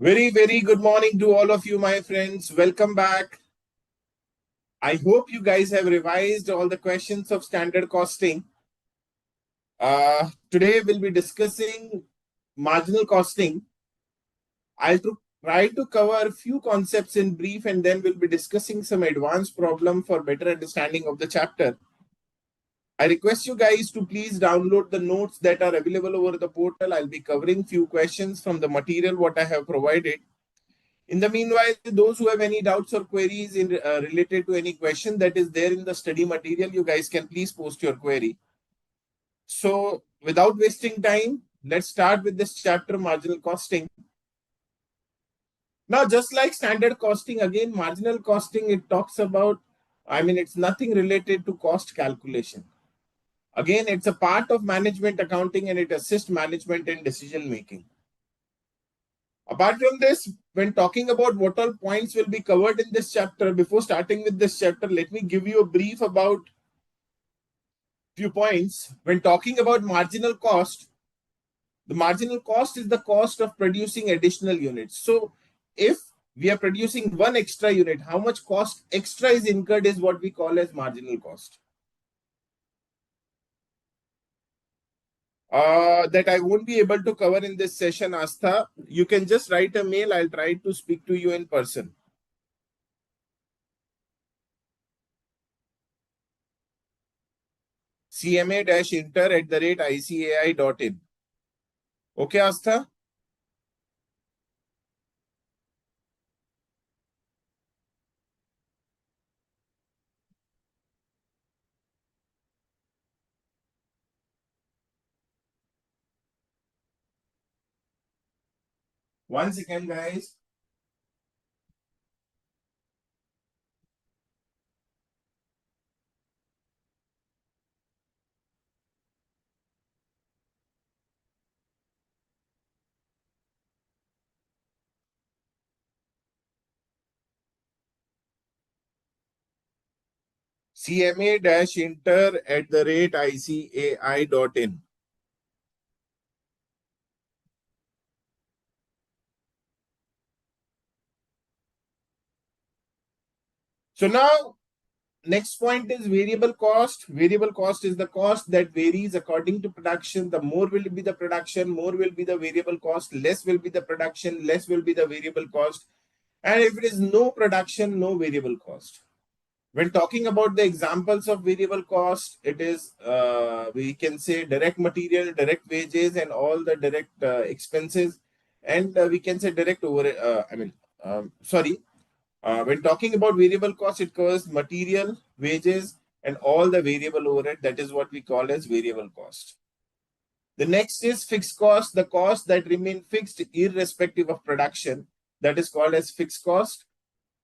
Very good morning to all of you, my friends. Welcome back. I hope you guys have revised all the questions of standard costing. Today we'll be discussing marginal costing. I'll try to cover a few concepts in brief, and then we'll be discussing some advanced problem for better understanding of the chapter. I request you guys to please download the notes that are available over the portal. I'll be covering few questions from the material what I have provided. In the meanwhile, those who have any doubts or queries related to any question that is there in the study material, you guys can please post your query. So without wasting time, let's start with this chapter, marginal costing. Now, just like standard costing, again, marginal costing, it talks about, it's nothing related to cost calculation. Again, it's a part of management accounting and it assists management in decision making. Apart from this, when talking about what all points will be covered in this chapter, before starting with this chapter, let me give you a brief about few points. When talking about marginal cost, the marginal cost is the cost of producing additional units. So if we are producing one extra unit, how much cost extra is incurred is what we call as marginal cost. That I won't be able to cover in this session, Astha. You can just write a mail. I'll try to speak to you in person. CMA-inter@ICAI.in. Okay, Astha? Once again, guys. CMA-inter@ICAI.in. So now, next point is variable cost. Variable cost is the cost that varies according to production. The more will be the production, more will be the variable cost, less will be the production, less will be the variable cost. And if it is no production, no variable cost. When talking about the examples of variable cost, it is, we can say direct material, direct wages, and all the direct expenses. And we can say direct when talking about variable cost, it covers material, wages, and all the variable overhead. That is what we call as variable cost. The next is fixed cost, the cost that remain fixed irrespective of production. That is called as fixed cost.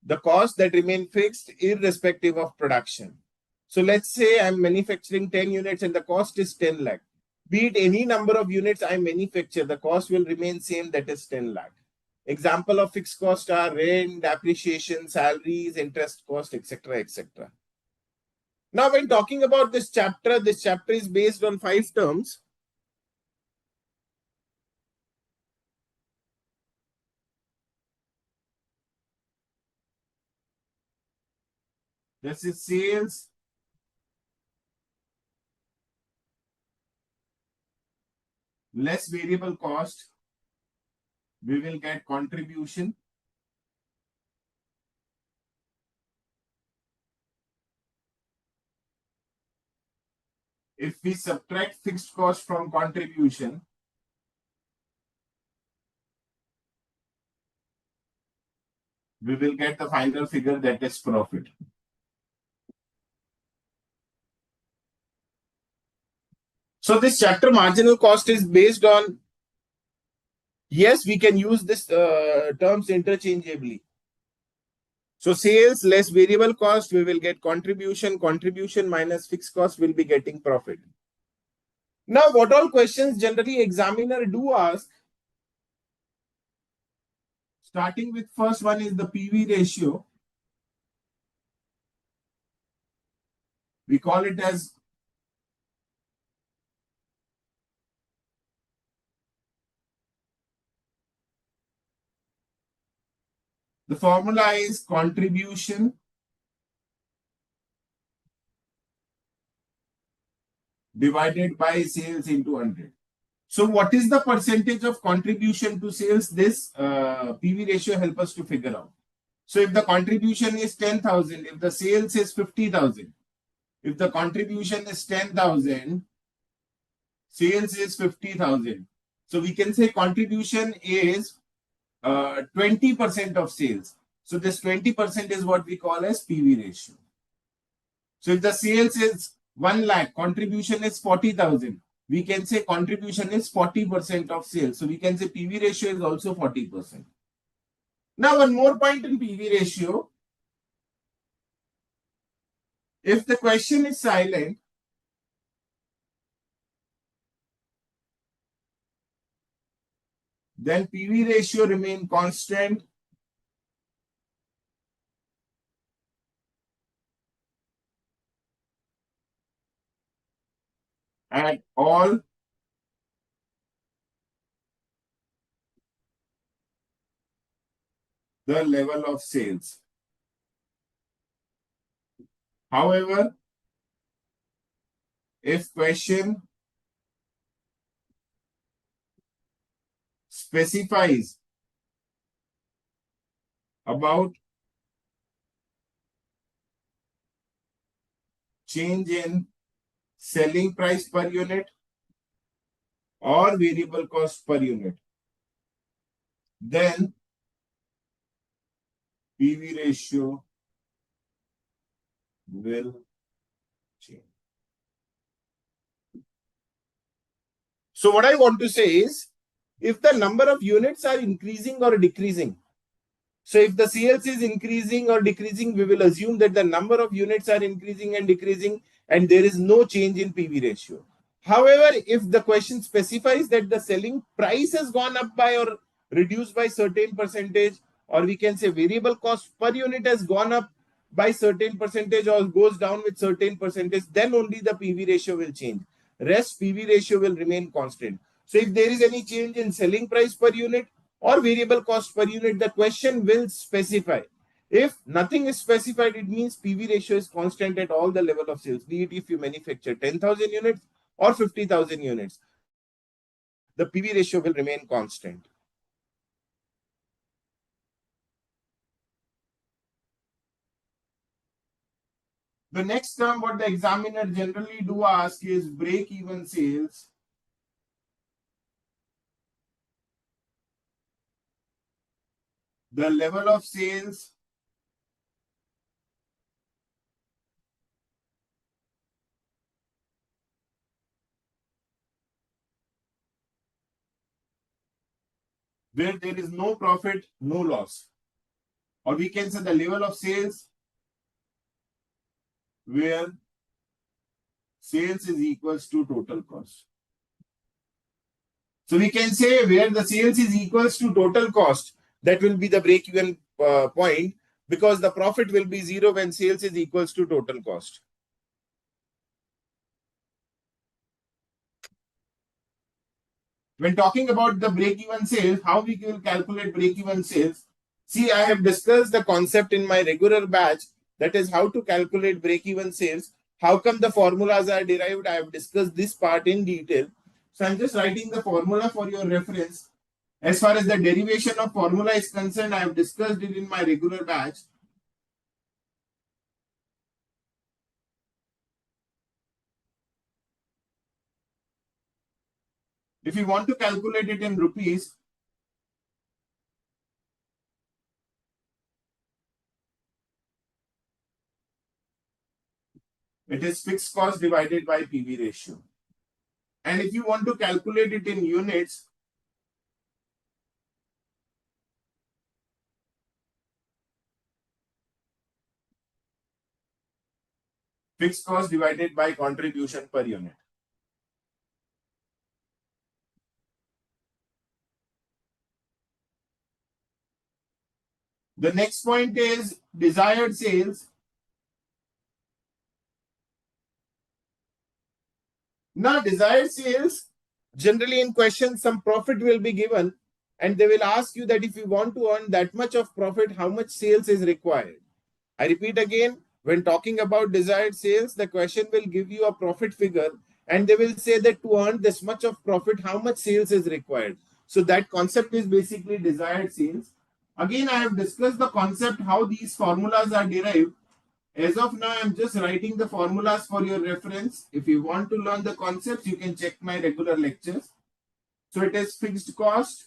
The cost that remain fixed irrespective of production. So let's say I'm manufacturing 10 units and the cost is 10 lakh. Be it any number of units I manufacture, the cost will remain same, that is 10 lakh. Example of fixed cost are rent, depreciation, salaries, interest cost, etc., etc. Now, when talking about this chapter is based on 5 terms. This is sales, less variable cost, we will get contribution. If we subtract fixed cost from contribution, we will get the final figure, that is profit. So this chapter marginal cost is based on, yes, we can use this terms interchangeably. So sales less variable cost, we will get contribution. Contribution minus fixed cost will be getting profit. Now, what all questions generally examiner do ask? Starting with first one is the PV ratio. We call it as The formula is contribution divided by sales into 100. So what is the percentage of contribution to sales? This PV ratio help us to figure out. So if the contribution is 10,000, if the sales is 50,000, if the contribution is 10,000, sales is 50,000. So we can say contribution is 20% of sales. So this 20% is what we call as PV ratio. So if the sales is 1 lakh, contribution is 40,000. We can say contribution is 40% of sales. So we can say PV ratio is also 40%. Now one more point in PV ratio. If the question is silent, then PV ratio remain constant at all the level of sales. However, if question specifies about change in selling price per unit or variable cost per unit, then PV ratio will change. So what I want to say is, if the number of units are increasing or decreasing, so if the sales is increasing or decreasing, we will assume that the number of units are increasing and decreasing and there is no change in PV ratio. However, if the question specifies that the selling price has gone up by or reduced by certain percentage, or we can say variable cost per unit has gone up by certain percentage or goes down with certain percentage, then only the PV ratio will change. Rest PV ratio will remain constant. So if there is any change in selling price per unit or variable cost per unit, the question will specify. If nothing is specified, it means PV ratio is constant at all the level of sales, be it if you manufacture 10,000 units or 50,000 units. The PV ratio will remain constant. The next term, what the examiner generally do ask is break-even sales. The level of sales where there is no profit, no loss. Or we can say the level of sales where sales is equals to total cost. So we can say where the sales is equals to total cost, that will be the break-even point, because the profit will be zero when sales is equals to total cost. When talking about the break-even sales, how we will calculate break-even sales? See, I have discussed the concept in my regular batch, that is how to calculate break-even sales. How come the formulas are derived? I have discussed this part in detail. So I'm just writing the formula for your reference. As far as the derivation of formula is concerned, I have discussed it in my regular batch. If you want to calculate it in rupees, it is fixed cost divided by PV ratio. And if you want to calculate it in units, fixed cost divided by contribution per unit. The next point is desired sales. Now, desired sales, generally in question, some profit will be given and they will ask you that if you want to earn that much of profit, how much sales is required. I repeat again, when talking about desired sales, the question will give you a profit figure and they will say that to earn this much of profit, how much sales is required. So that concept is basically desired sales. Again, I have discussed the concept, how these formulas are derived. As of now, I'm just writing the formulas for your reference. If you want to learn the concepts, you can check my regular lectures. So it is fixed cost.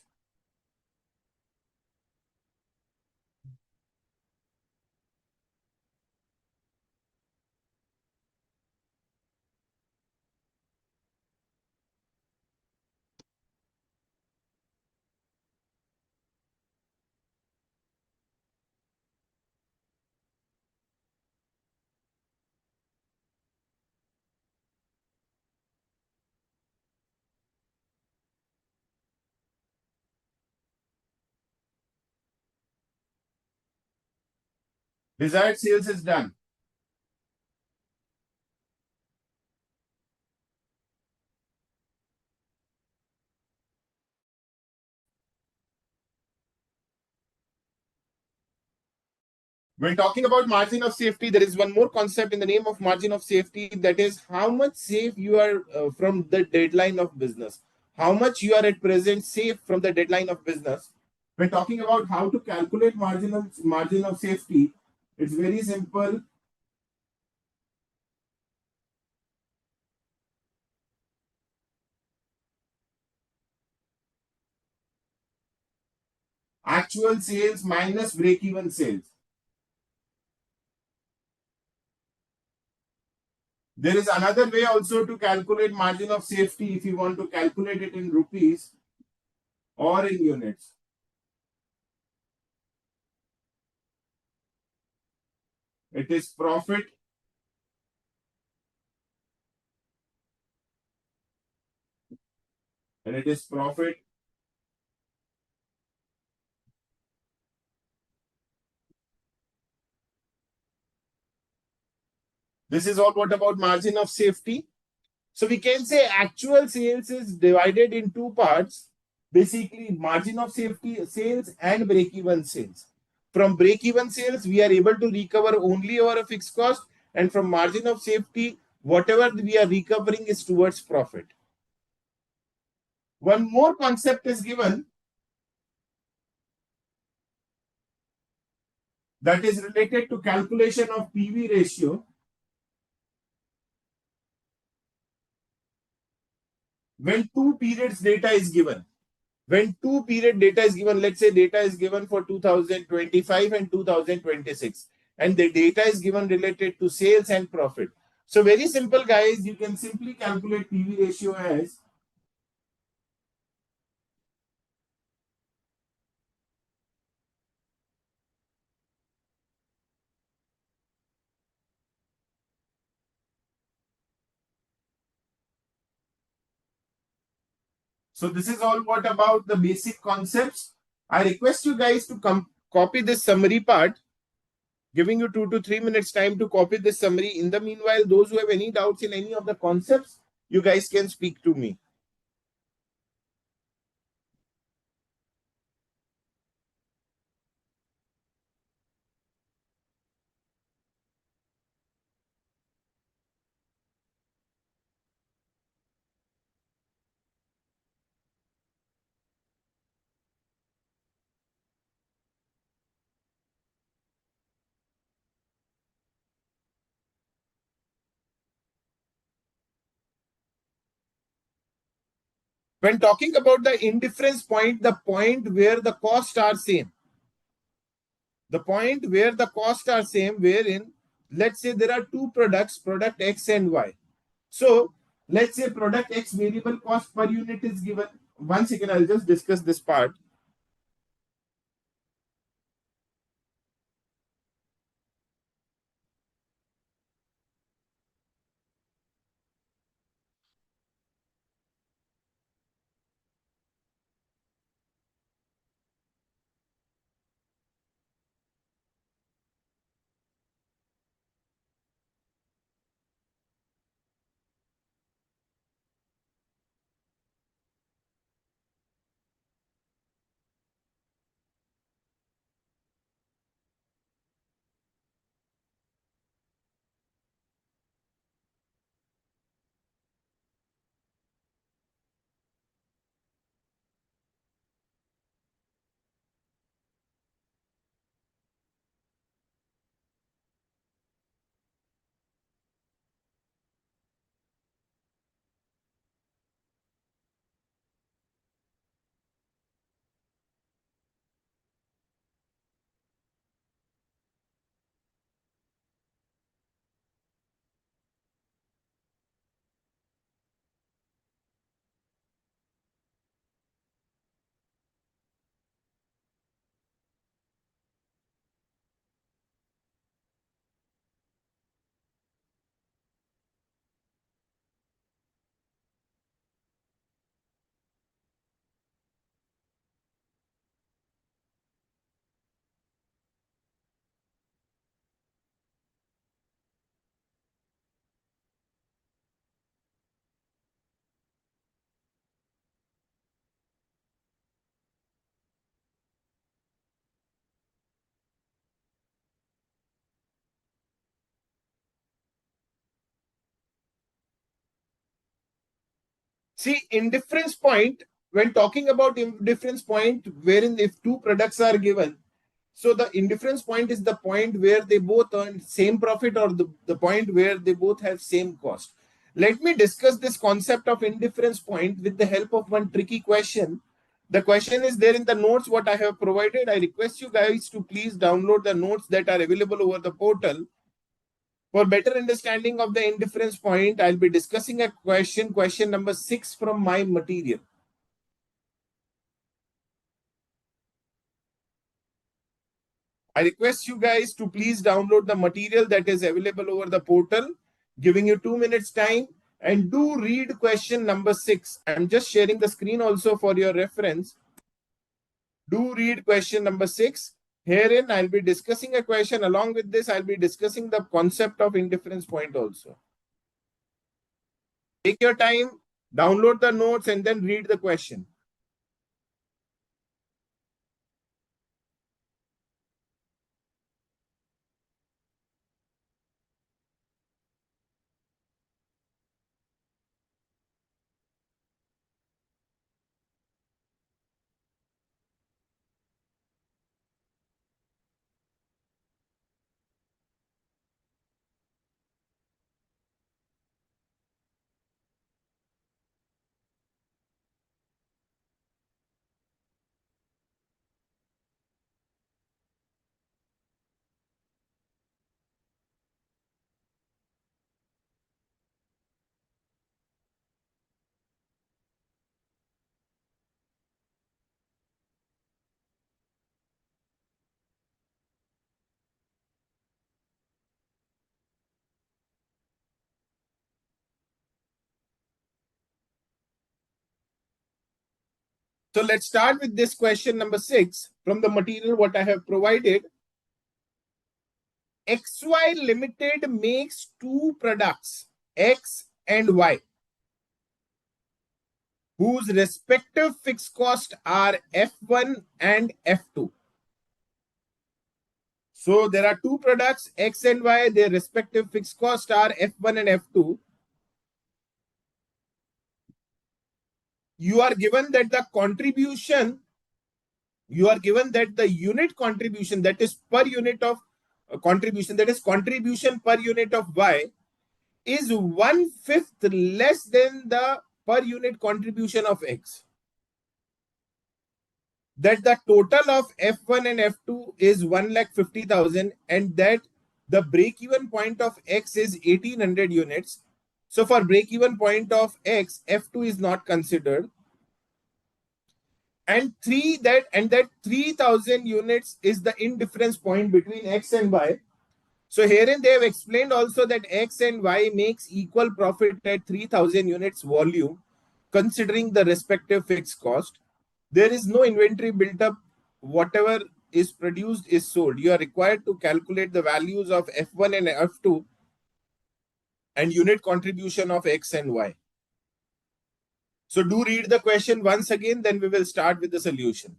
Desired sales is done. When talking about margin of safety, there is one more concept in the name of margin of safety, that is how much safe you are from the deadline of business. How much you are at present safe from the deadline of business. When talking about how to calculate margin of safety, it's very simple. Actual sales minus break-even sales. There is another way also to calculate margin of safety if you want to calculate it in rupees or in units. It is profit, and it is profit. This is all what about margin of safety. So we can say actual sales is divided in two parts, basically margin of safety sales and break-even sales. From break-even sales, we are able to recover only our fixed cost, and from margin of safety, whatever we are recovering is towards profit. One more concept is given, that is related to calculation of PV ratio. When two periods data is given, when two period data is given, let's say data is given for 2025 and 2026, and the data is given related to sales and profit. So very simple, guys, you can simply calculate PV ratio as so. This is all what about the basic concepts. I request you guys to copy this summary part, giving you 2 to 3 minutes time to copy this summary. In the meanwhile, those who have any doubts in any of the concepts, you guys can speak to me. When talking about the indifference point, the point where the costs are same, the point where the costs are same, wherein let's say there are two products, product X and Y. So let's say product X variable cost per unit is given. One second, I'll just discuss this part. See, indifference point, when talking about indifference point, wherein if two products are given, so the indifference point is the point where they both earn same profit, or the point where they both have same cost. Let me discuss this concept of indifference point with the help of one tricky question. The question is there in the notes what I have provided. I request you guys to please download the notes that are available over the portal. For better understanding of the indifference point, I'll be discussing a question number 6 from my material. I request you guys to please download the material that is available over the portal, giving you 2 minutes time, and do read question number 6. I'm just sharing the screen also for your reference. Do read question number 6. Herein, I'll be discussing a question. Along with this, I'll be discussing the concept of indifference point also. Take your time, download the notes, and then read the question. So let's start with this question number 6 from the material what I have provided. XY Limited makes two products, X and Y, whose respective fixed costs are F1 and F2. So there are two products, X and Y, their respective fixed costs are F1 and F2. You are given that the contribution, the unit contribution, that is per unit of contribution, that is contribution per unit of Y, is 1/5 less than the per unit contribution of X. That the total of F1 and F2 is 1,50,000, and that the break-even point of X is 1800 units. So for break-even point of X, F2 is not considered. And that 3,000 units is the indifference point between X and Y. So herein they have explained also that X and Y makes equal profit at 3,000 units volume, considering the respective fixed cost. There is no inventory built up. Whatever is produced is sold. You are required to calculate the values of F1 and F2 and unit contribution of X and Y. So do read the question once again, then we will start with the solution.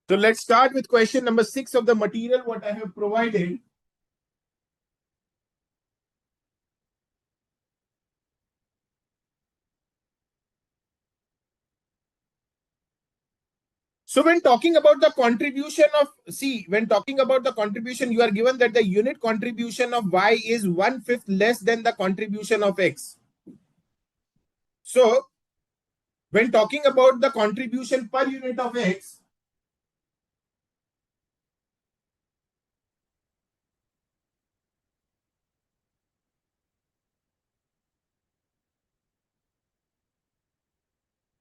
So let's start with question number 6 of the material what I have provided. So when talking about the contribution of, when talking about the contribution, you are given that the unit contribution of Y is 1/5 less than the contribution of X. So when talking about the contribution per unit of X,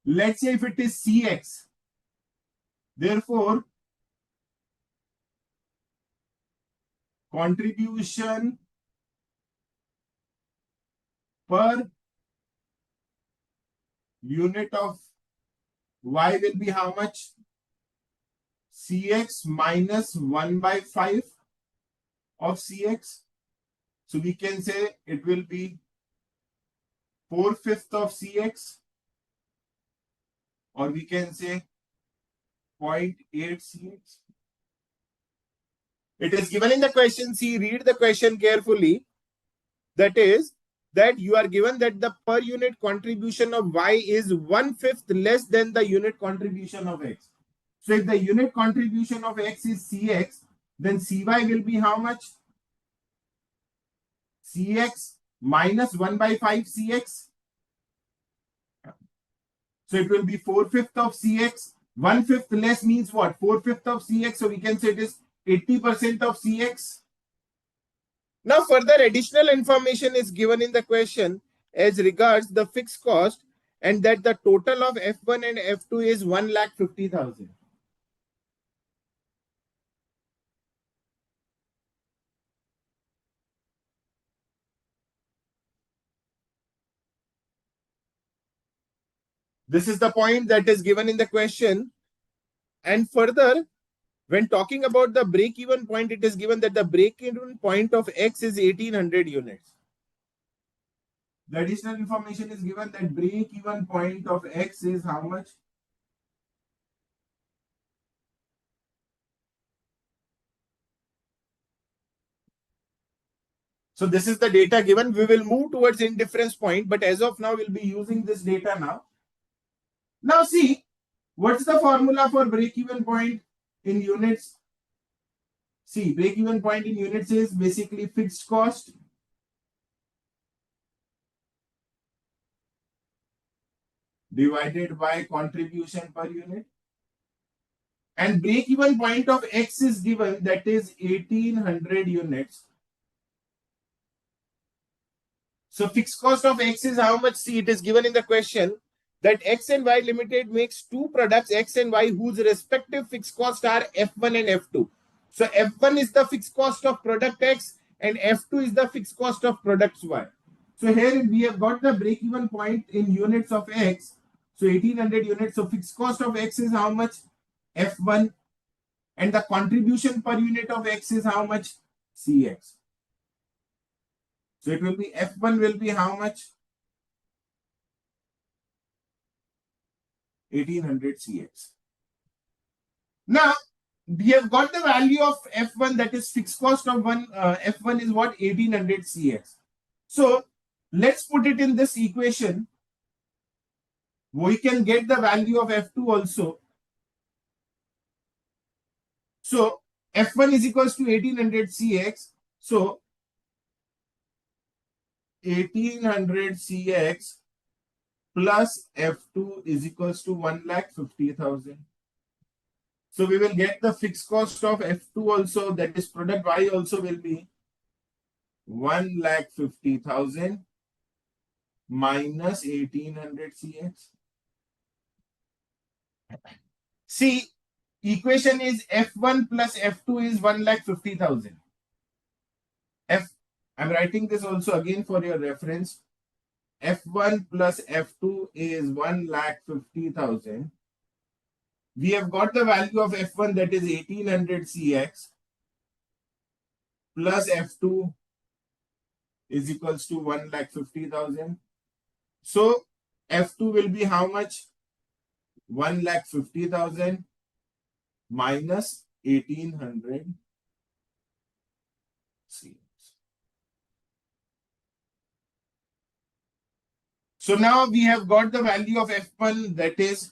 let's say if it is CX, therefore contribution per unit of Y will be how much? CX minus 1/5 of Cx. So we can say it will be 4/5 of Cx, or we can say 0.8 Cx. It is given in the question. See, read the question carefully. That is, that you are given that the per unit contribution of Y is 1/5 less than the unit contribution of X. So if the unit contribution of X is Cx, then Cy will be how much? Cx minus 1/5 Cx. So it will be 4/5 of Cx. 1/5 less means what? 4/5 of Cx. So we can say it is 80% of Cx. Now further additional information is given in the question as regards the fixed cost, and that the total of F1 and F2 is 1,50,000. This is the point that is given in the question. And further, when talking about the break-even point, it is given that the break-even point of X is 1800 units. The additional information is given that break-even point of X is how much? So this is the data given. We will move towards indifference point, but as of now, we'll be using this data now. Now see, what's the formula for break-even point in units? See, break-even point in units is basically fixed cost divided by contribution per unit. And break-even point of X is given, that is 1800 units. So fixed cost of X is how much? See, it is given in the question that X and Y Limited makes two products X and Y whose respective fixed costs are F1 and F2. So F1 is the fixed cost of product X and F2 is the fixed cost of product Y. So here we have got the break-even point in units of X. So 1800 units. So fixed cost of X is how much? F1. And the contribution per unit of X is how much? Cx. So it will be F1 will be how much? 1800 Cx. Now, we have got the value of F1, that is fixed cost of F1 is what? 1800 Cx. So, let's put it in this equation. We can get the value of F2 also. So, F1 is equals to 1800 Cx. So, 1800 Cx plus F2 is equals to 1,50,000. So we will get the fixed cost of F2 also, that is product Y also will be 1,50,000 minus 1800 Cx. See, equation is F1 plus F2 is 1,50,000. I'm writing this also again for your reference. F1 plus F2 is 1,50,000. We have got the value of F1, that is 1800 Cx, plus F2 is equals to 1,50,000. So F2 will be how much? 1,50,000 minus 1800 Cx. So now we have got the value of F1, that is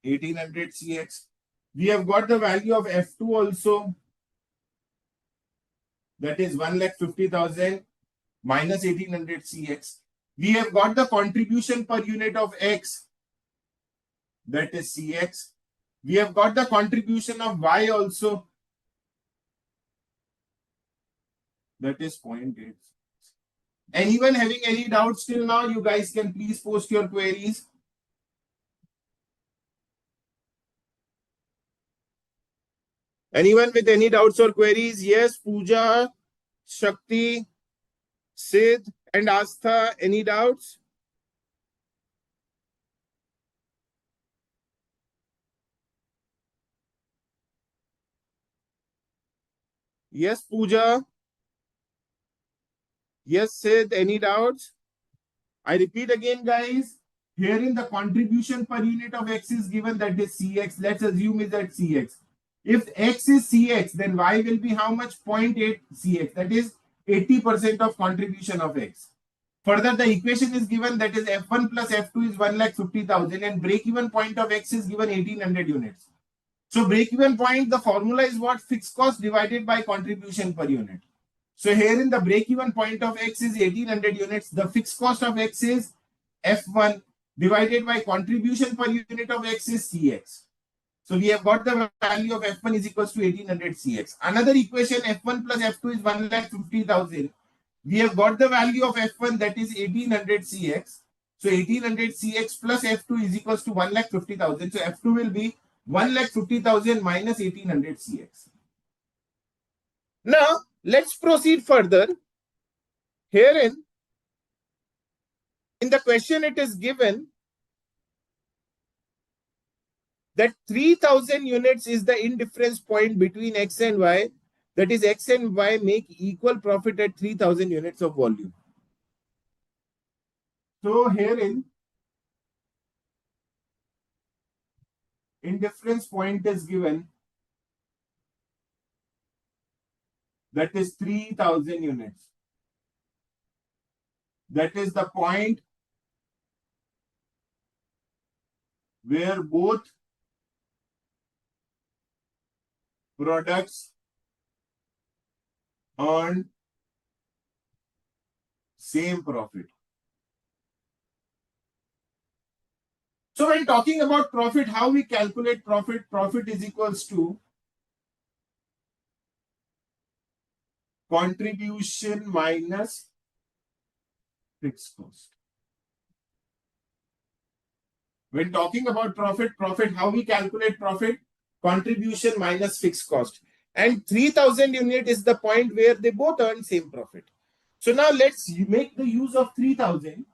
1800 Cx. We have got the value of F2 also, that is 1,50,000 minus 1800 Cx. We have got the contribution per unit of X, that is Cx. We have got the contribution of Y also, that is 0.8. Anyone having any doubts till now, you guys can please post your queries. Anyone with any doubts or queries? Yes, Pooja, Shakti, Sid, and Astha, any doubts? Yes, Pooja. Yes, Sid. Any doubts? I repeat again, guys. Here in the contribution per unit of X is given, that is Cx. Let's assume is that Cx. If X is Cx, then Y will be how much? 0.8 Cx. That is 80% of contribution of X. Further, the equation is given, that is F1 plus F2 is 1,50,000, and break-even point of X is given 1800 units. So break-even point, the formula is what? Fixed cost divided by contribution per unit. So here in the break-even point of X is 1800 units. The fixed cost of X is F1 divided by contribution per unit of X is Cx. So we have got the value of F1 is equals to 1800 Cx. Another equation, F1 plus F2 is 1,50,000. We have got the value of F1, that is 1800 Cx. So 1800 Cx plus F2 is equals to 1,50,000. So F2 will be 1,50,000 minus 1800 Cx. Now let's proceed further. Herein, in the question, it is given that 3000 units is the indifference point between X and Y. That is, X and Y make equal profit at 3000 units of volume. So herein, indifference point is given, that is 3000 units. That is the point where both products earn same profit. So when talking about profit, how we calculate profit? Profit is equals to contribution minus fixed cost. When talking about profit, how we calculate profit? Contribution minus fixed cost. And 3000 unit is the point where they both earn same profit. So now let's make the use of 3000.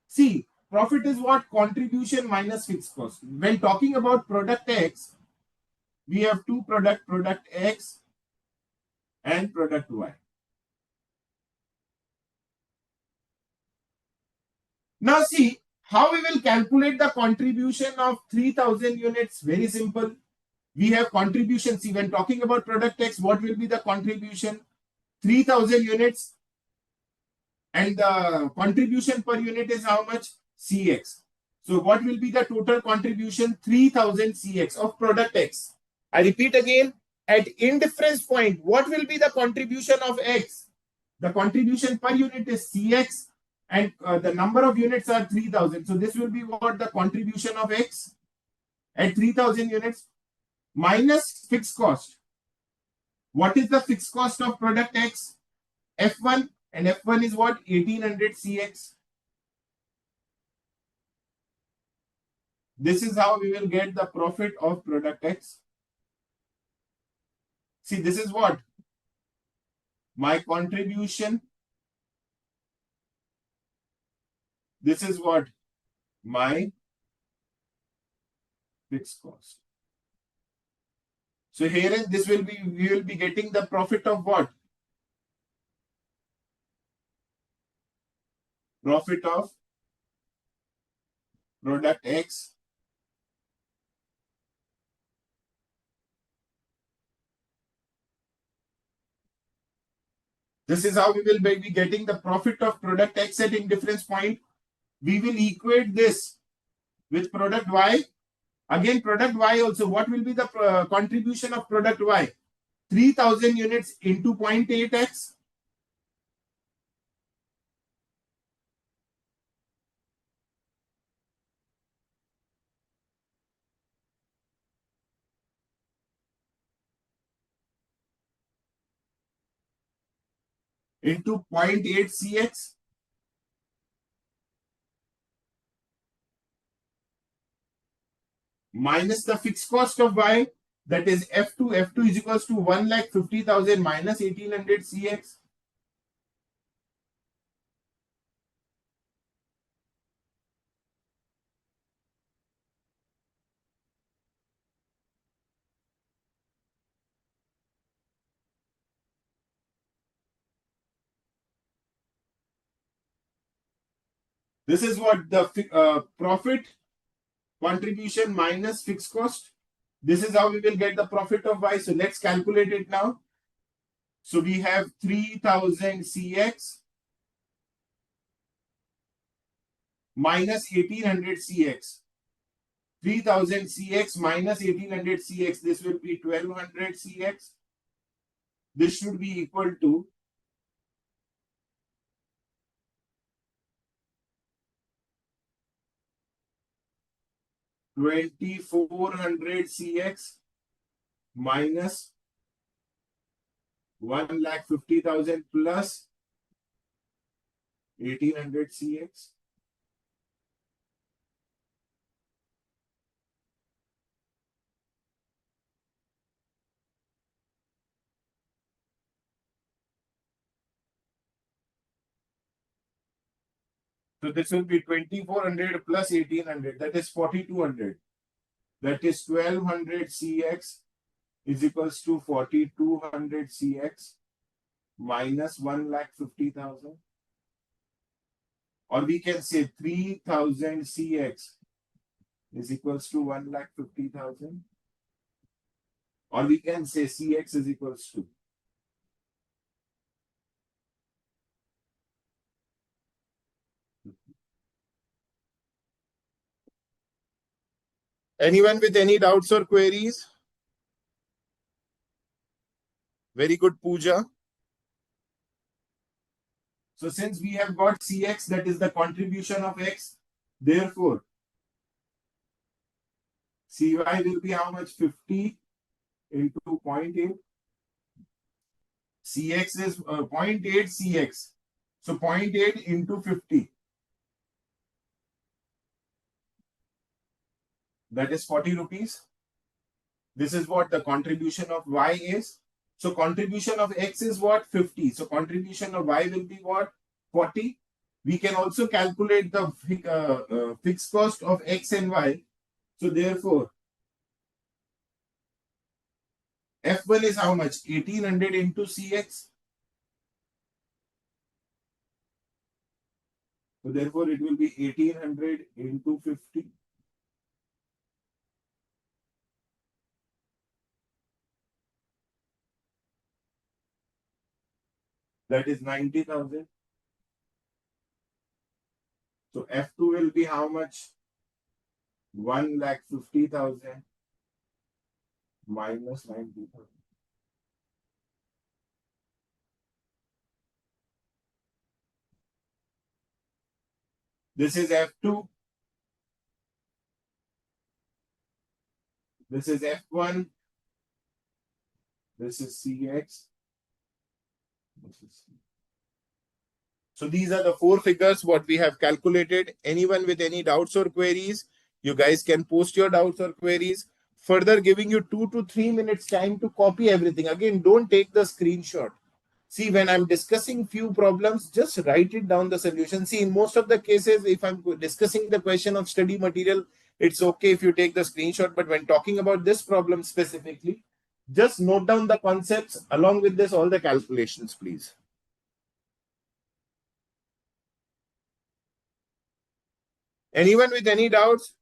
See, profit is what? Contribution minus fixed cost. When talking about product X, we have two product X and product Y. Now see, how we will calculate the contribution of 3000 units? Very simple. We have contribution. See, when talking about product X, what will be the contribution? 3000 units, and the contribution per unit is how much? Cx. So what will be the total contribution? 3000 Cx of product X. I repeat again, at indifference point, what will be the contribution of X? The contribution per unit is Cx, and the number of units are 3000. So this will be what? The contribution of X at 3000 units minus fixed cost. What is the fixed cost of product X? F1, and F1 is what? 1800 Cx. This is how we will get the profit of product X. See, this is what? My contribution. This is what? My fixed cost. So here this will be, we will be getting the profit of what? Profit of product X This is how we will be getting the profit of product X at indifference point. We will equate this with product Y. Again, product Y also. What will be the contribution of product Y? 3000 units into 0.8x. Into 0.8 Cx minus the fixed cost of Y, that is F2. F2 is equals to 1,50,000 minus 1800 Cx. This is what the profit contribution minus fixed cost. This is how we will get the profit of Y. So let's calculate it now. So we have 3000 CX minus 1800 CX. 3000 CX minus 1800 CX. This will be 1200 CX. This should be equal to 2400 CX minus 1,50,000 plus 1800 CX. So this will be 2400 plus 1800. That is 4200. That is 1200 CX is equals to 4200 CX minus 1,50,000. Or we can say 3000 CX is equals to 1,50,000. Or we can say CX is equals to. Anyone with any doubts or queries? Very good, Pooja. So since we have got CX, that is the contribution of X, therefore, CY will be how much? 50 into 0.8. CX is 0.8 CX. So 0.8 into 50. That is 40 rupees. This is what the contribution of Y is. So contribution of X is what? 50. So contribution of Y will be what? 40. We can also calculate the fixed cost of X and Y. So therefore, F1 is how much? 1800 into CX. So therefore, it will be 1800 into 50. That is 90,000. So F2 will be how much? 1,50,000 minus 90,000. This is F2. This is F1. This is CX. This is C. So these are the four figures what we have calculated. Anyone with any doubts or queries, you guys can post your doubts or queries. Further giving you 2 to 3 minutes time to copy everything. Again, don't take the screenshot. See, when I'm discussing few problems, just write it down the solution. See, in most of the cases, if I'm discussing the question of study material, it's okay if you take the screenshot. But when talking about this problem specifically, just note down the concepts along with this, all the calculations, please. Anyone with any doubts?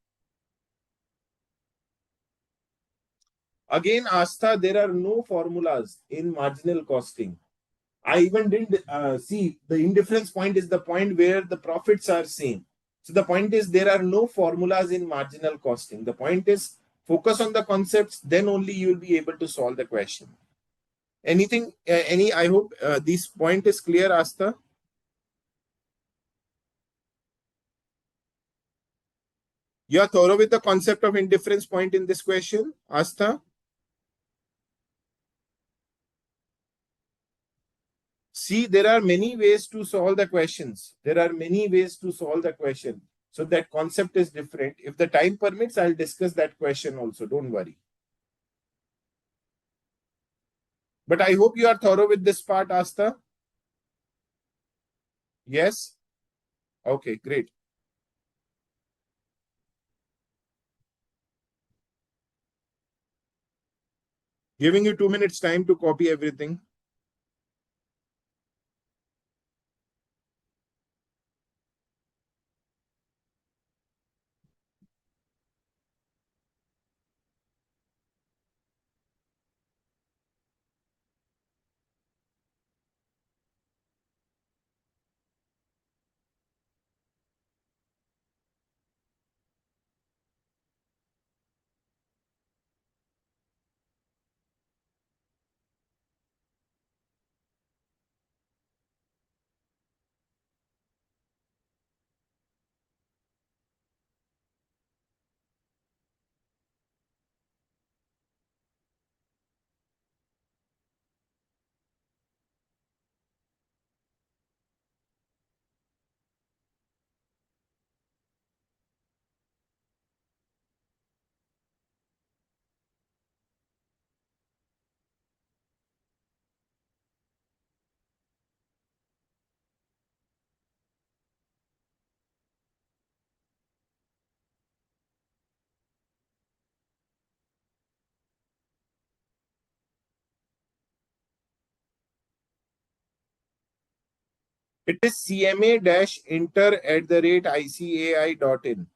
Again, Astha, there are no formulas in marginal costing. I even didn't see the indifference point is the point where the profits are same. So the point is there are no formulas in marginal costing. The point is focus on the concepts, then only you will be able to solve the question. Anything, I hope this point is clear, Astha. You are thorough with the concept of indifference point in this question, Astha? See, there are many ways to solve the questions. There are many ways to solve the question. So that concept is different. If the time permits, I'll discuss that question also. Don't worry. But I hope you are thorough with this part, Astha. Yes? Okay, great. Giving you 2 minutes time to copy everything. It is cma-inter@icai.in.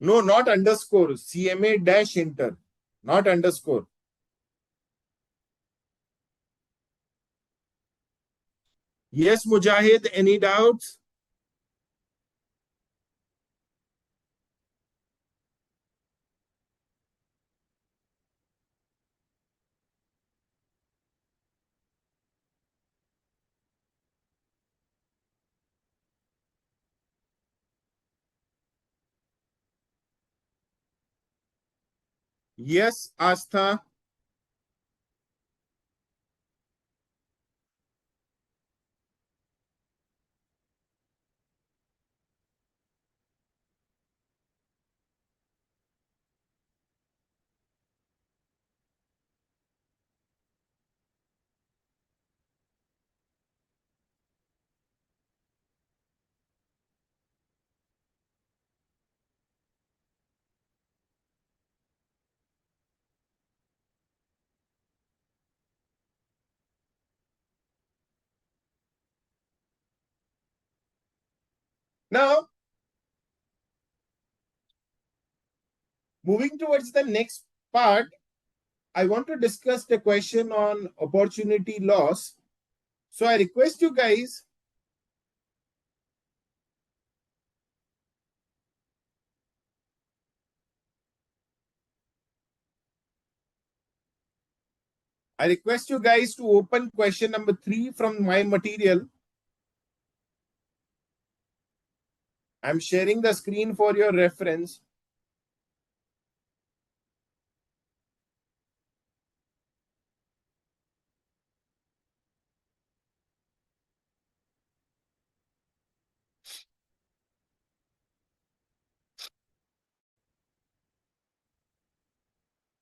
No, not underscore. CMA-inter, not underscore. Yes, Mujahid, any doubts? Yes, Astha. Now, moving towards the next part, I want to discuss the question on opportunity loss. So I request you guys, to open question number 3 from my material. I'm sharing the screen for your reference.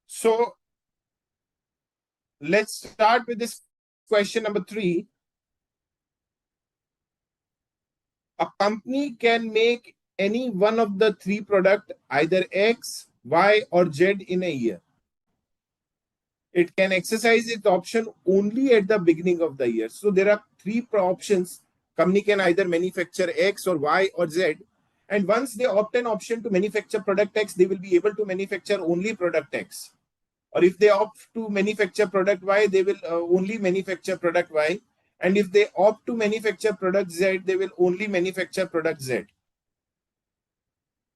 So let's start with this question number 3. A company can make any one of the 3 products, either X, Y, or Z in a year. It can exercise its option only at the beginning of the year. So there are 3 options. Company can either manufacture X or Y or Z. And once they opt an option to manufacture product X, they will be able to manufacture only product X. Or if they opt to manufacture product Y, they will only manufacture product Y. And if they opt to manufacture product Z, they will only manufacture product Z.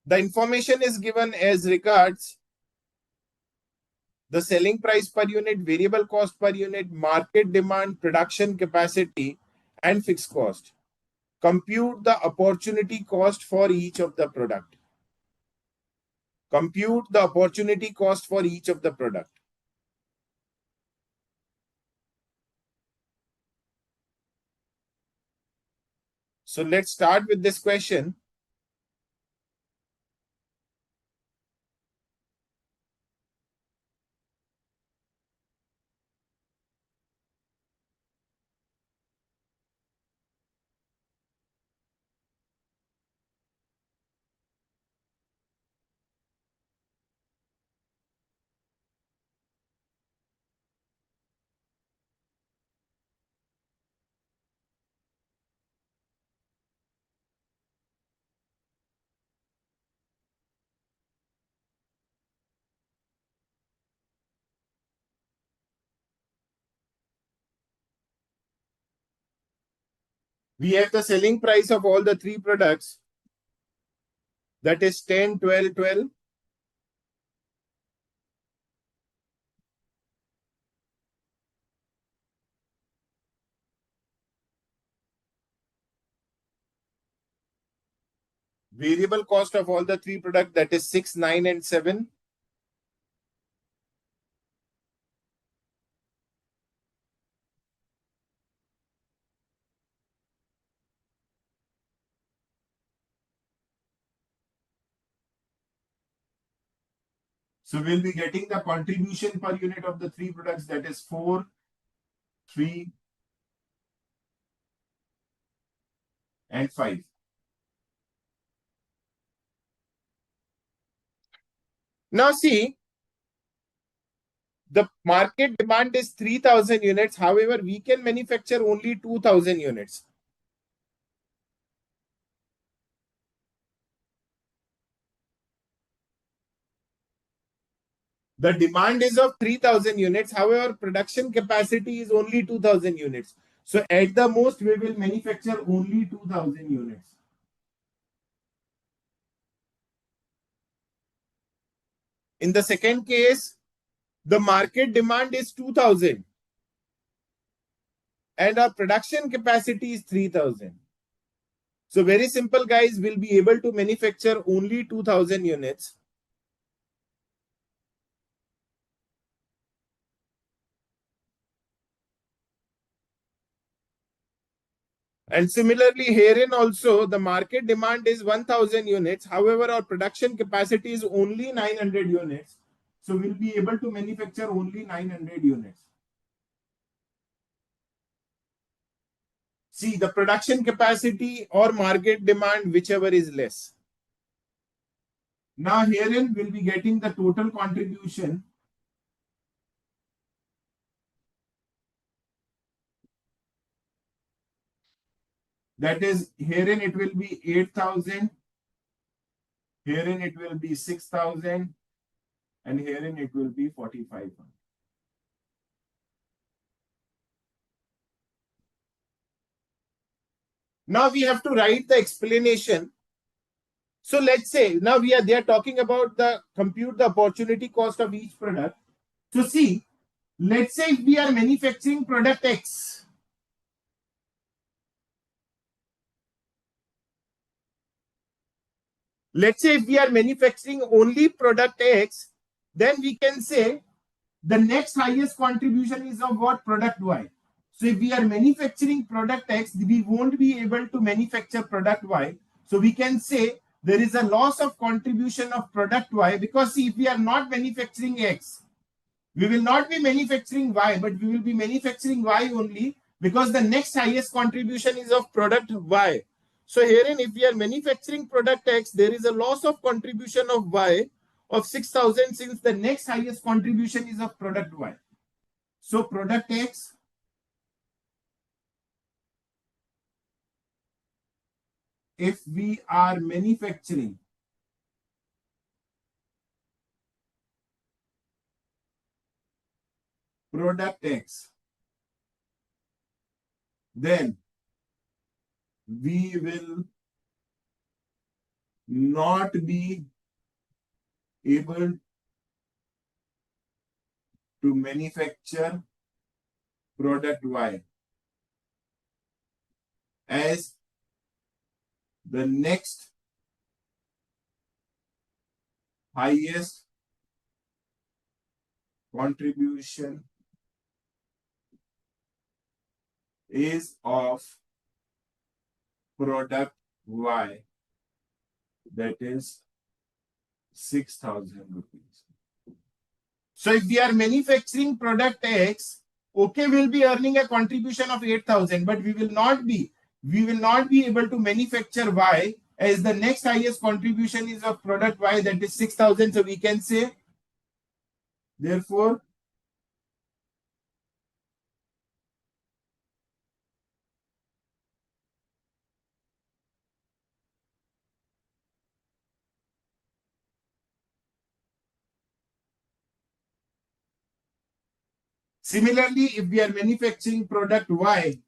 The information is given as regards the selling price per unit, variable cost per unit, market demand, production capacity, and fixed cost. Compute the opportunity cost for each of the product. Compute the opportunity cost for each of the product. So let's start with this question. We have the selling price of all the 3 products, that is 10, 12, 12. Variable cost of all the 3 products, that is 6, 9, and 7. So we'll be getting the contribution per unit of the three products, that is 4, 3, and 5. Now see, the market demand is 3,000 units. However, we can manufacture only 2,000 units. The demand is of 3,000 units. However, production capacity is only 2,000 units. So at the most, we will manufacture only 2,000 units. In the second case, the market demand is 2,000 and our production capacity is 3,000. So very simple, guys, we'll be able to manufacture only 2,000 units. And similarly, herein also, the market demand is 1,000 units. However, our production capacity is only 900 units. So we'll be able to manufacture only 900 units. See, the production capacity or market demand, whichever is less. Now, herein we'll be getting the total contribution. That is, herein it will be 8,000. Herein it will be 6,000. And herein it will be 4,500. Now we have to write the explanation. So let's say now they are talking about the compute the opportunity cost of each product. So see, let's say if we are manufacturing product X. Let's say if we are manufacturing only product X, then we can say the next highest contribution is of what? Product Y. So if we are manufacturing product X, we won't be able to manufacture product Y. So we can say there is a loss of contribution of product Y, because see, if we are not manufacturing X, we will not be manufacturing Y, but we will be manufacturing Y only, because the next highest contribution is of product Y. So herein, if we are manufacturing product X, there is a loss of contribution of Y of 6,000, since the next highest contribution is of product Y. So product X if we are manufacturing product X, then we will not be able to manufacture product Y, as the next highest contribution is of product Y, that is 6,000 rupees. So if we are manufacturing product X, okay, we'll be earning a contribution of 8,000, but we will not be able to manufacture Y, as the next highest contribution is of product Y, that is 6,000. So we can say, therefore, similarly, if we are manufacturing product Y,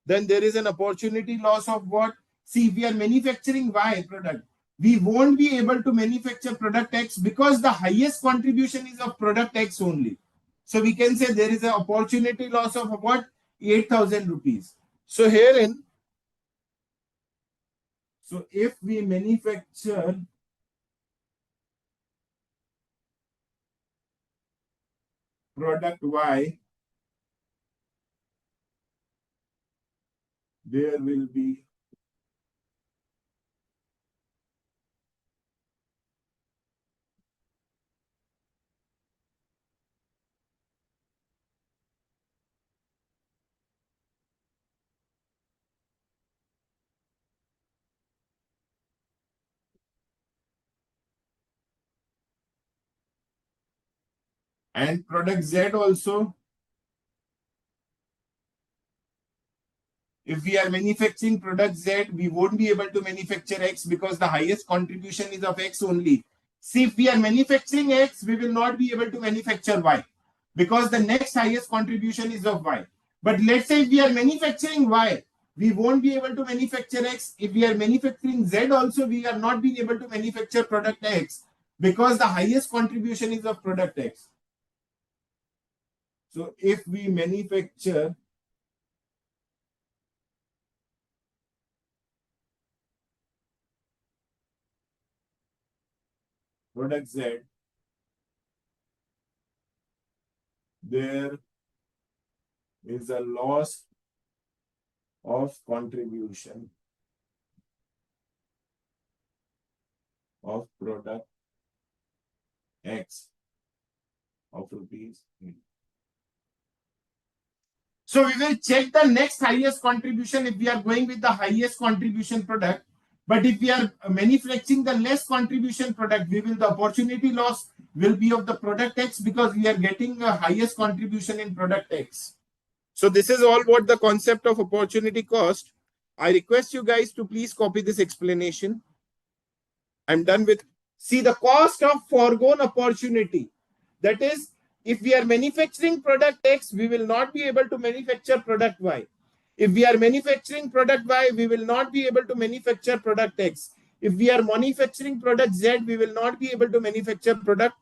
then there is an opportunity loss of what? See, if we are manufacturing Y product, we won't be able to manufacture product X, because the highest contribution is of product X only. So we can say there is an opportunity loss of what? 8,000 rupees. So herein, so if we manufacture product Y, there will be And product Z also, if we are manufacturing product Z, we won't be able to manufacture X because the highest contribution is of X only. See, if we are manufacturing X, we will not be able to manufacture Y because the next highest contribution is of Y. But let's say if we are manufacturing Y, we won't be able to manufacture X. If we are manufacturing Z also, we are not being able to manufacture product X because the highest contribution is of product X. So if we manufacture product Z, there is a loss of contribution of product X of rupees. So we will check the next highest contribution if we are going with the highest contribution product. But if we are manufacturing the less contribution product, the opportunity loss will be of the product X because we are getting the highest contribution in product X. So this is all what the concept of opportunity cost. I request you guys to please copy this explanation. I'm done with. See, the cost of foregone opportunity. That is, if we are manufacturing product X, we will not be able to manufacture product Y. If we are manufacturing product Y, we will not be able to manufacture product X. If we are manufacturing product Z, we will not be able to manufacture product.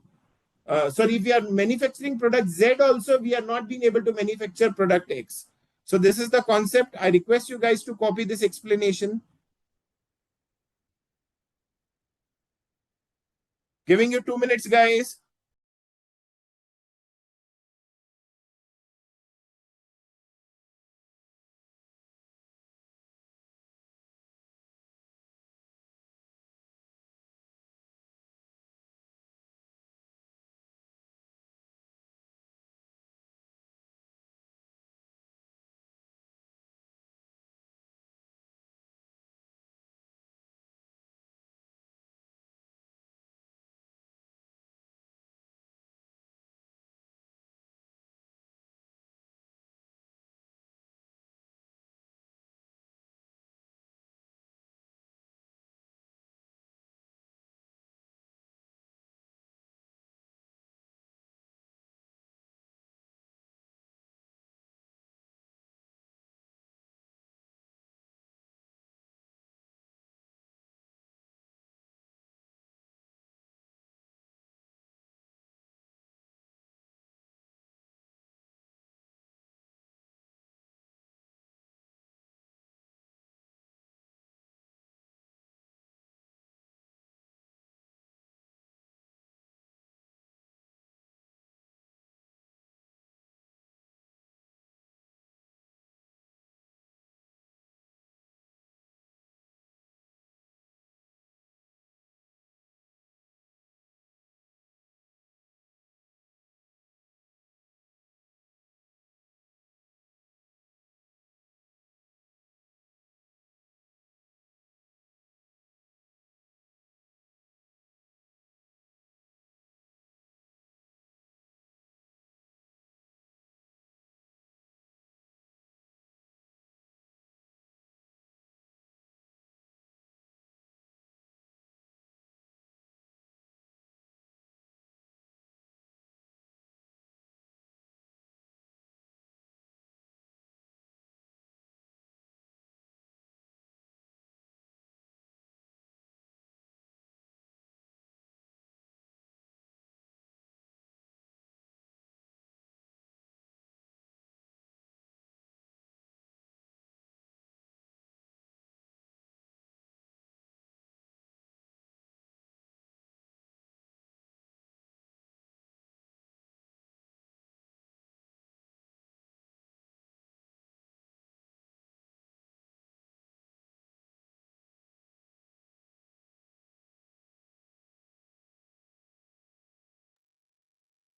If we are manufacturing product Z also, we are not being able to manufacture product X. So this is the concept. I request you guys to copy this explanation. Giving you 2 minutes, guys.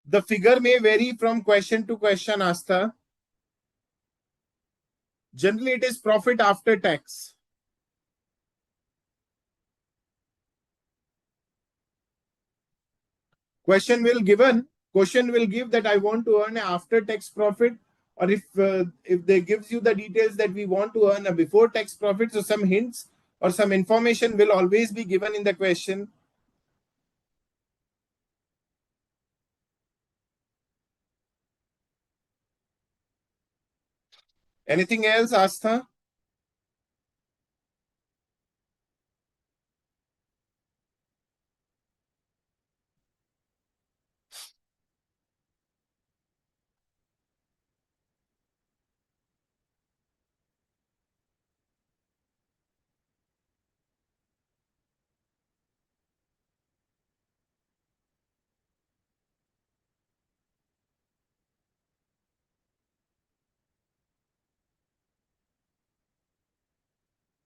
The figure may vary from question to question, Astha. Generally, it is profit after tax. Question will given question will give that I want to earn an after tax profit, or if they gives you the details that we want to earn a before tax profit, so some hints or some information will always be given in the question. Anything else, Astha?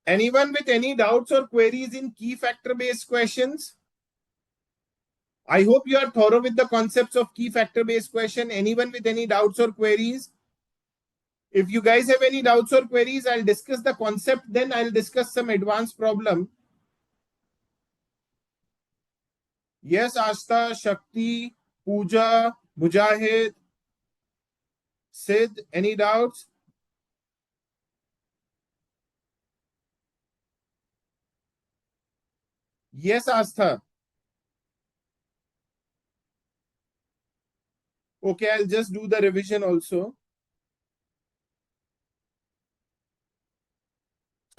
Anyone with any doubts or queries in key factor based questions? I hope you are thorough with the concepts of key factor based question. Anyone with any doubts or queries? If you guys have any doubts or queries, I'll discuss the concept, then I'll discuss some advanced problem. Yes, Asta, Shakti, Pooja, Mujahid, Sid, any doubts? Yes, Astha. Okay, I'll just do the revision also.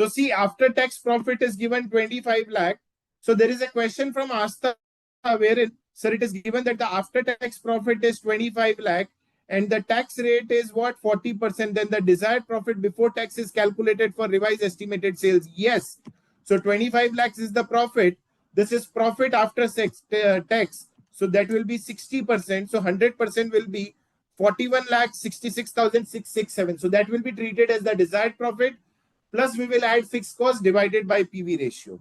So see, after tax profit is given 25 lakh. So there is a question from Astha wherein, sir, it is given that the after tax profit is 25 lakh and the tax rate is what? 40%. Then the desired profit before tax is calculated for revised estimated sales. Yes. So 25 lakhs is the profit. This is profit after tax. So that will be 60%. So 100% will be 41 lakh 66,667. So that will be treated as the desired profit. Plus we will add fixed cost divided by PV ratio.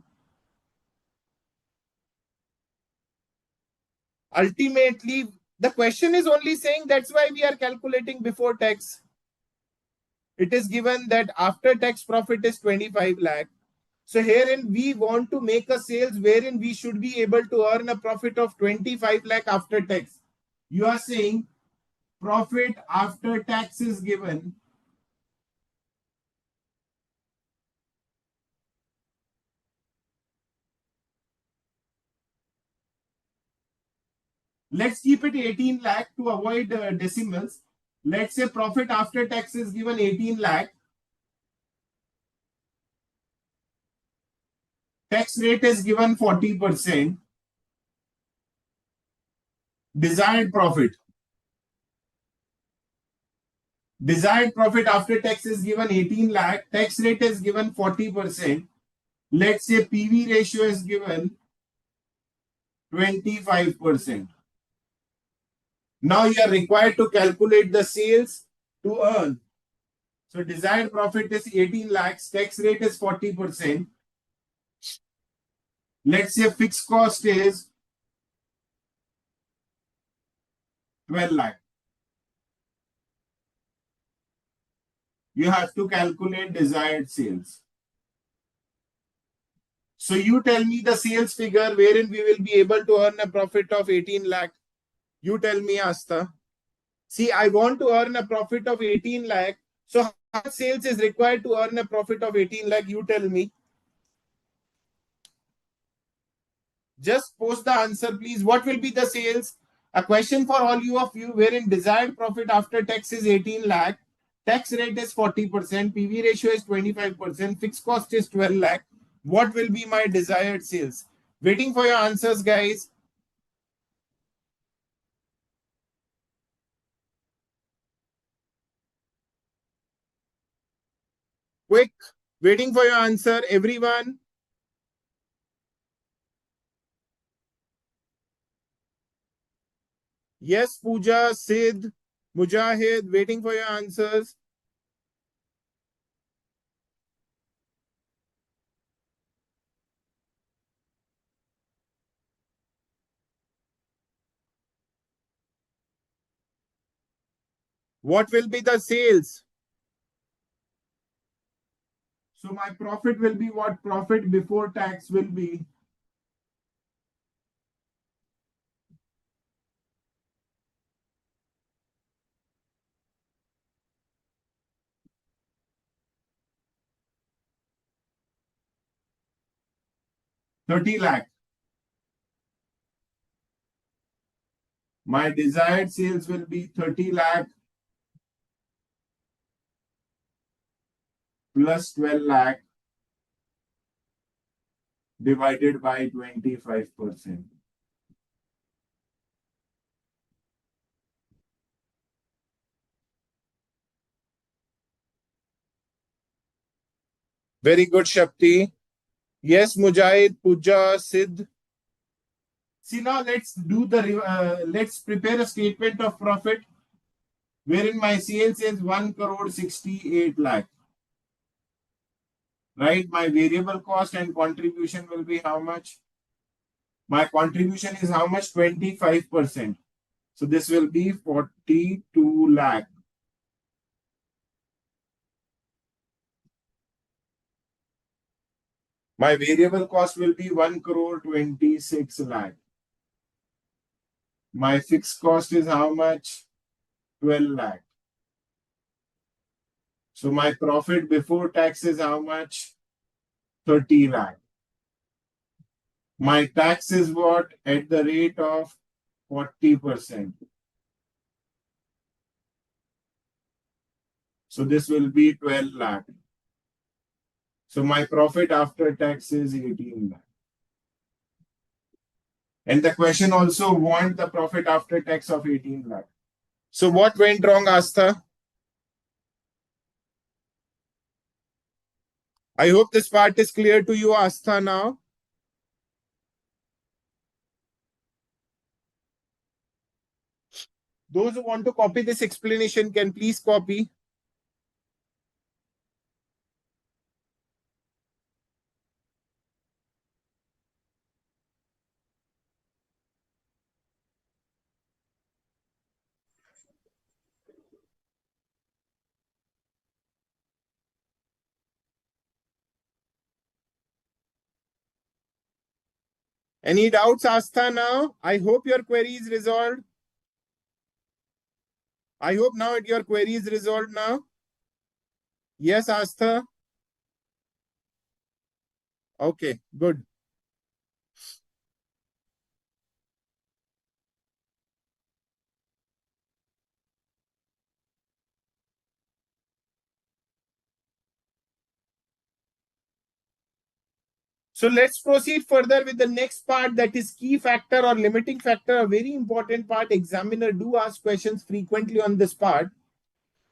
Ultimately, the question is only saying that's why we are calculating before tax. It is given that after tax profit is 25 lakh. So herein we want to make a sales wherein we should be able to earn a profit of 25 lakh after tax. You are saying profit after tax is given. Let's keep it 18 lakh to avoid decimals. Let's say profit after tax is given 18 lakh. Tax rate is given 40%. Desired profit. Desired profit after tax is given 18 lakh. Tax rate is given 40%. Let's say PV ratio is given 25%. Now you are required to calculate the sales to earn. So desired profit is 18 lakhs. Tax rate is 40%. Let's say fixed cost is 12 lakh. You have to calculate desired sales. So you tell me the sales figure wherein we will be able to earn a profit of 18 lakh. You tell me, Asta. See, I want to earn a profit of 18 lakh. So how much sales is required to earn a profit of 18 lakh? You tell me. Just post the answer, please. What will be the sales? A question for all you of you wherein desired profit after tax is 18 lakh. Tax rate is 40%. PV ratio is 25%. Fixed cost is 12 lakh. What will be my desired sales? Waiting for your answers, guys. Quick. Waiting for your answer, everyone. Yes, Pooja, Sid, Mujahid, waiting for your answers. What will be the sales? So my profit will be what? Profit before tax will be. 30 lakh. My desired sales will be 30 lakh plus 12 lakh divided by 25%. Very good, Shakti. Yes, Mujahid, Puja, Siddh. See, now let's prepare a statement of profit wherein my sales is 1 crore 68 lakh. Right? My variable cost and contribution will be how much? My contribution is how much? 25%. So this will be 42 lakh. My variable cost will be 1 crore 26 lakh. My fixed cost is how much? 12 lakh. So my profit before tax is how much? 30 lakh. My tax is what? At the rate of 40%. So this will be 12 lakh. So my profit after tax is 18 lakh. And the question also want the profit after tax of 18 lakh. So what went wrong, Astha? I hope this part is clear to you, Astha, now. Those who want to copy this explanation can please copy. Any doubts, Astha, now? I hope your query is resolved. I hope now your query is resolved now. Yes, Astha? Okay, good. So let's proceed further with the next part, that is key factor or limiting factor, a very important part. Examiner do ask questions frequently on this part.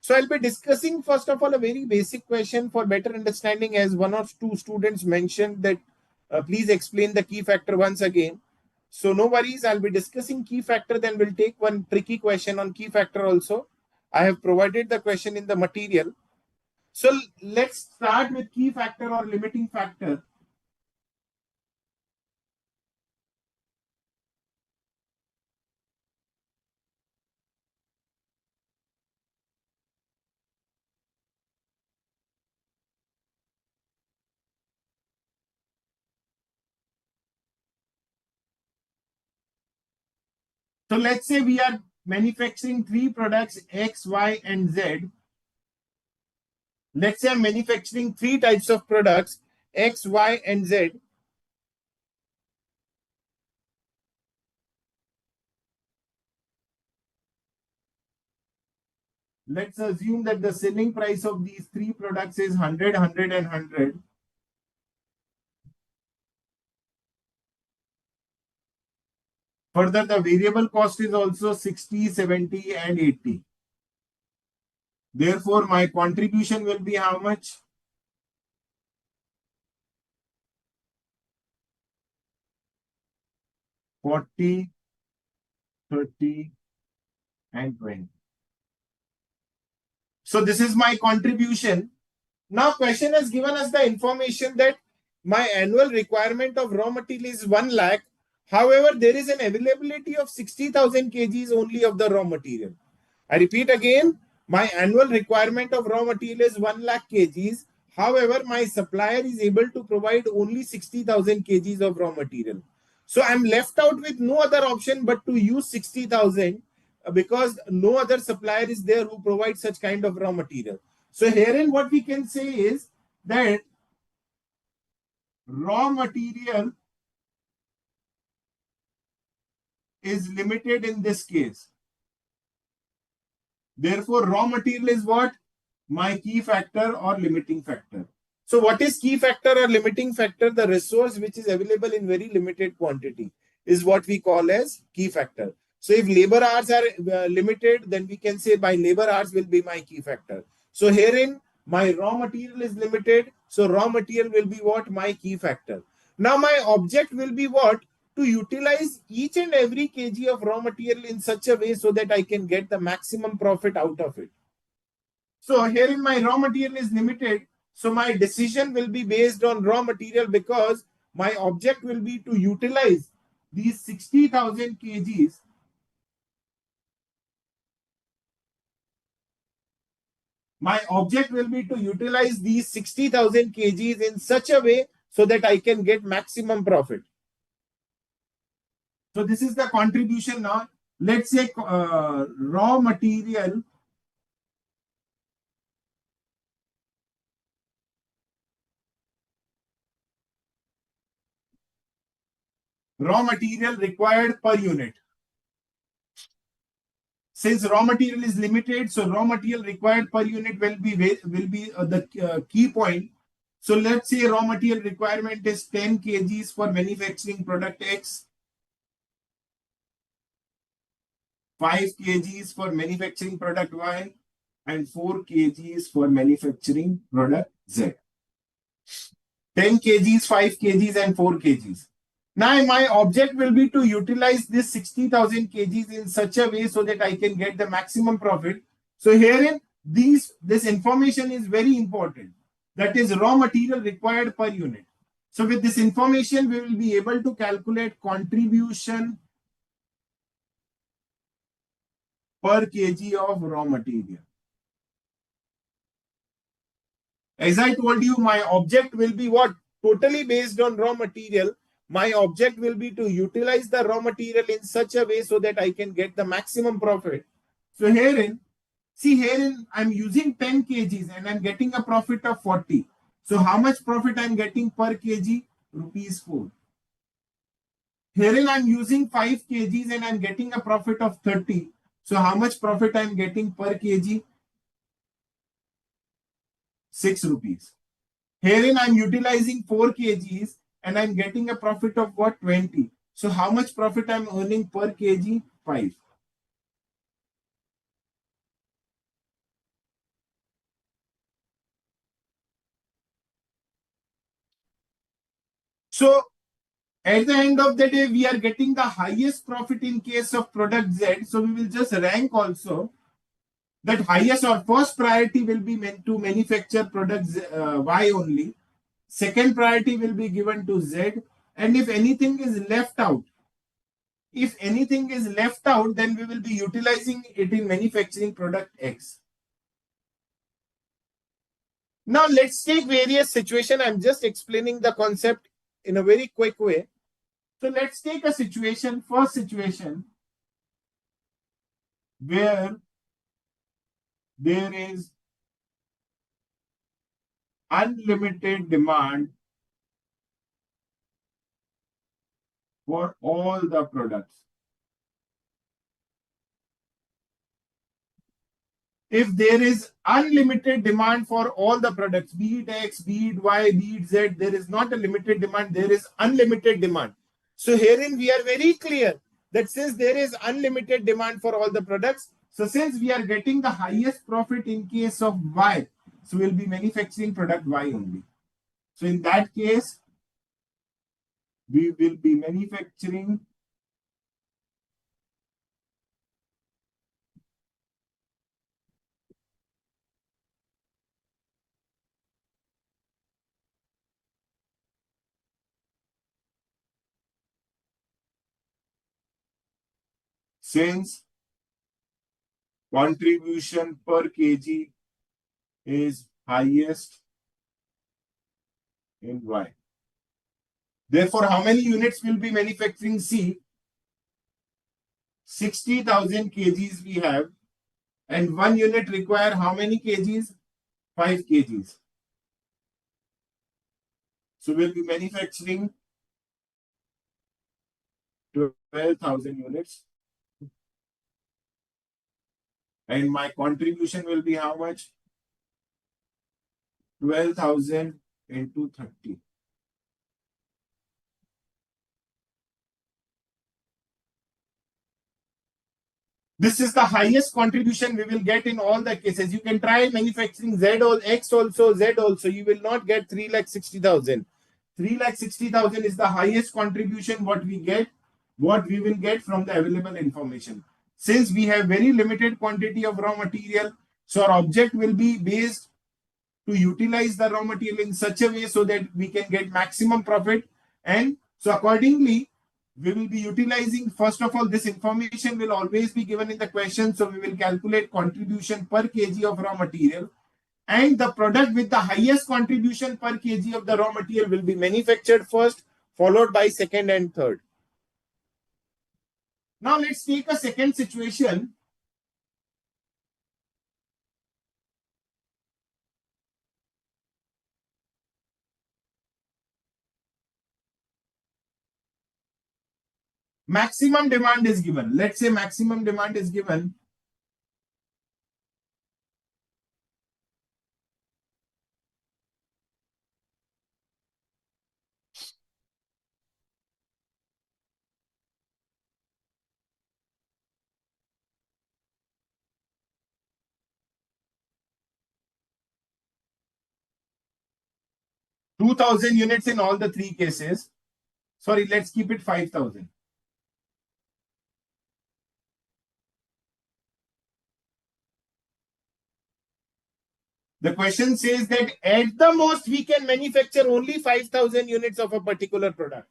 So I'll be discussing first of all a very basic question for better understanding, as one or two students mentioned that please explain the key factor once again. So no worries, I'll be discussing key factor, then we'll take one tricky question on key factor also. I have provided the question in the material. So let's start with key factor or limiting factor. So let's say we are manufacturing three products X, Y, and Z. Let's say I'm manufacturing three types of products X, Y, and Z. Let's assume that the selling price of these three products is 100, 100, and 100. Further, the variable cost is also 60, 70, and 80. Therefore, my contribution will be how much? 40, 30, and 20. So this is my contribution. Now, question has given us the information that my annual requirement of raw material is 1 lakh. However, there is an availability of 60,000 kgs only of the raw material. I repeat again, my annual requirement of raw material is 1 lakh kgs. However, my supplier is able to provide only 60,000 kgs of raw material. So I'm left out with no other option but to use 60,000 because no other supplier is there who provides such kind of raw material. So herein what we can say is that raw material is limited in this case. Therefore, raw material is what? My key factor or limiting factor. So what is key factor or limiting factor? The resource which is available in very limited quantity is what we call as key factor. So if labor hours are limited, then we can say my labor hours will be my key factor. So herein my raw material is limited. So raw material will be what? My key factor. Now my object will be what? To utilize each and every kg of raw material in such a way so that I can get the maximum profit out of it. So here in my raw material is limited. So my decision will be based on raw material because my object will be to utilize these 60,000 kgs. My object will be to utilize these 60,000 kgs in such a way so that I can get maximum profit. So this is the contribution now. Let's say raw material required per unit. Since raw material is limited, so raw material required per unit will be the key point. So let's say raw material requirement is 10 kgs for manufacturing product X, 5 kgs for manufacturing product Y, and 4 kgs for manufacturing product Z. 10 kgs, 5 kgs, and 4 kgs. Now, my object will be to utilize this 60,000 kgs in such a way so that I can get the maximum profit. So, herein, this information is very important. That is raw material required per unit. So, with this information, we will be able to calculate contribution per kg of raw material. As I told you, my object will be what? Totally based on raw material. My object will be to utilize the raw material in such a way so that I can get the maximum profit. So herein, see herein, I'm using 10 kgs and I'm getting a profit of 40. So how much profit I'm getting per kg? Rupees 4. Herein, I'm using 5 kgs and I'm getting a profit of 30. So how much profit I'm getting per kg? 6 rupees. Herein, I'm utilizing 4 kgs and I'm getting a profit of what? 20. So how much profit I'm earning per kg? 5. So at the end of the day, we are getting the highest profit in case of product Z. So we will just rank also that highest or first priority will be meant to manufacture product Y only. Second priority will be given to Z. And if anything is left out, then we will be utilizing it in manufacturing product X. Now let's take various situations. I'm just explaining the concept in a very quick way. So let's take a situation, first situation, where there is unlimited demand for all the products. If there is unlimited demand for all the products, be it X, be it Y, be it Z, there is not a limited demand, there is unlimited demand. So herein we are very clear that since there is unlimited demand for all the products, so since we are getting the highest profit in case of Y, so we'll be manufacturing product Y only. So in that case, we will be manufacturing since contribution per kg is highest in Y. Therefore, how many units will be manufacturing C? 60,000 kgs we have, and one unit require how many kgs? 5 kgs. So we'll be manufacturing 12,000 units. And my contribution will be how much? 12,000 into 30. This is the highest contribution we will get in all the cases. You can try manufacturing Z or X also, Z also. You will not get 3,60,000. 3,60,000 is the highest contribution what we get, what we will get from the available information. Since we have very limited quantity of raw material, so our object will be based to utilize the raw material in such a way so that we can get maximum profit. And so accordingly, we will be utilizing, first of all, this information will always be given in the question. So we will calculate contribution per kg of raw material. And the product with the highest contribution per kg of the raw material will be manufactured first, followed by second and third. Now let's take a second situation. Maximum demand is given. Let's say maximum demand is given. $2,000 units in all the three cases. Sorry, let's keep it 5,000. The question says that at the most we can manufacture only 5,000 units of a particular product.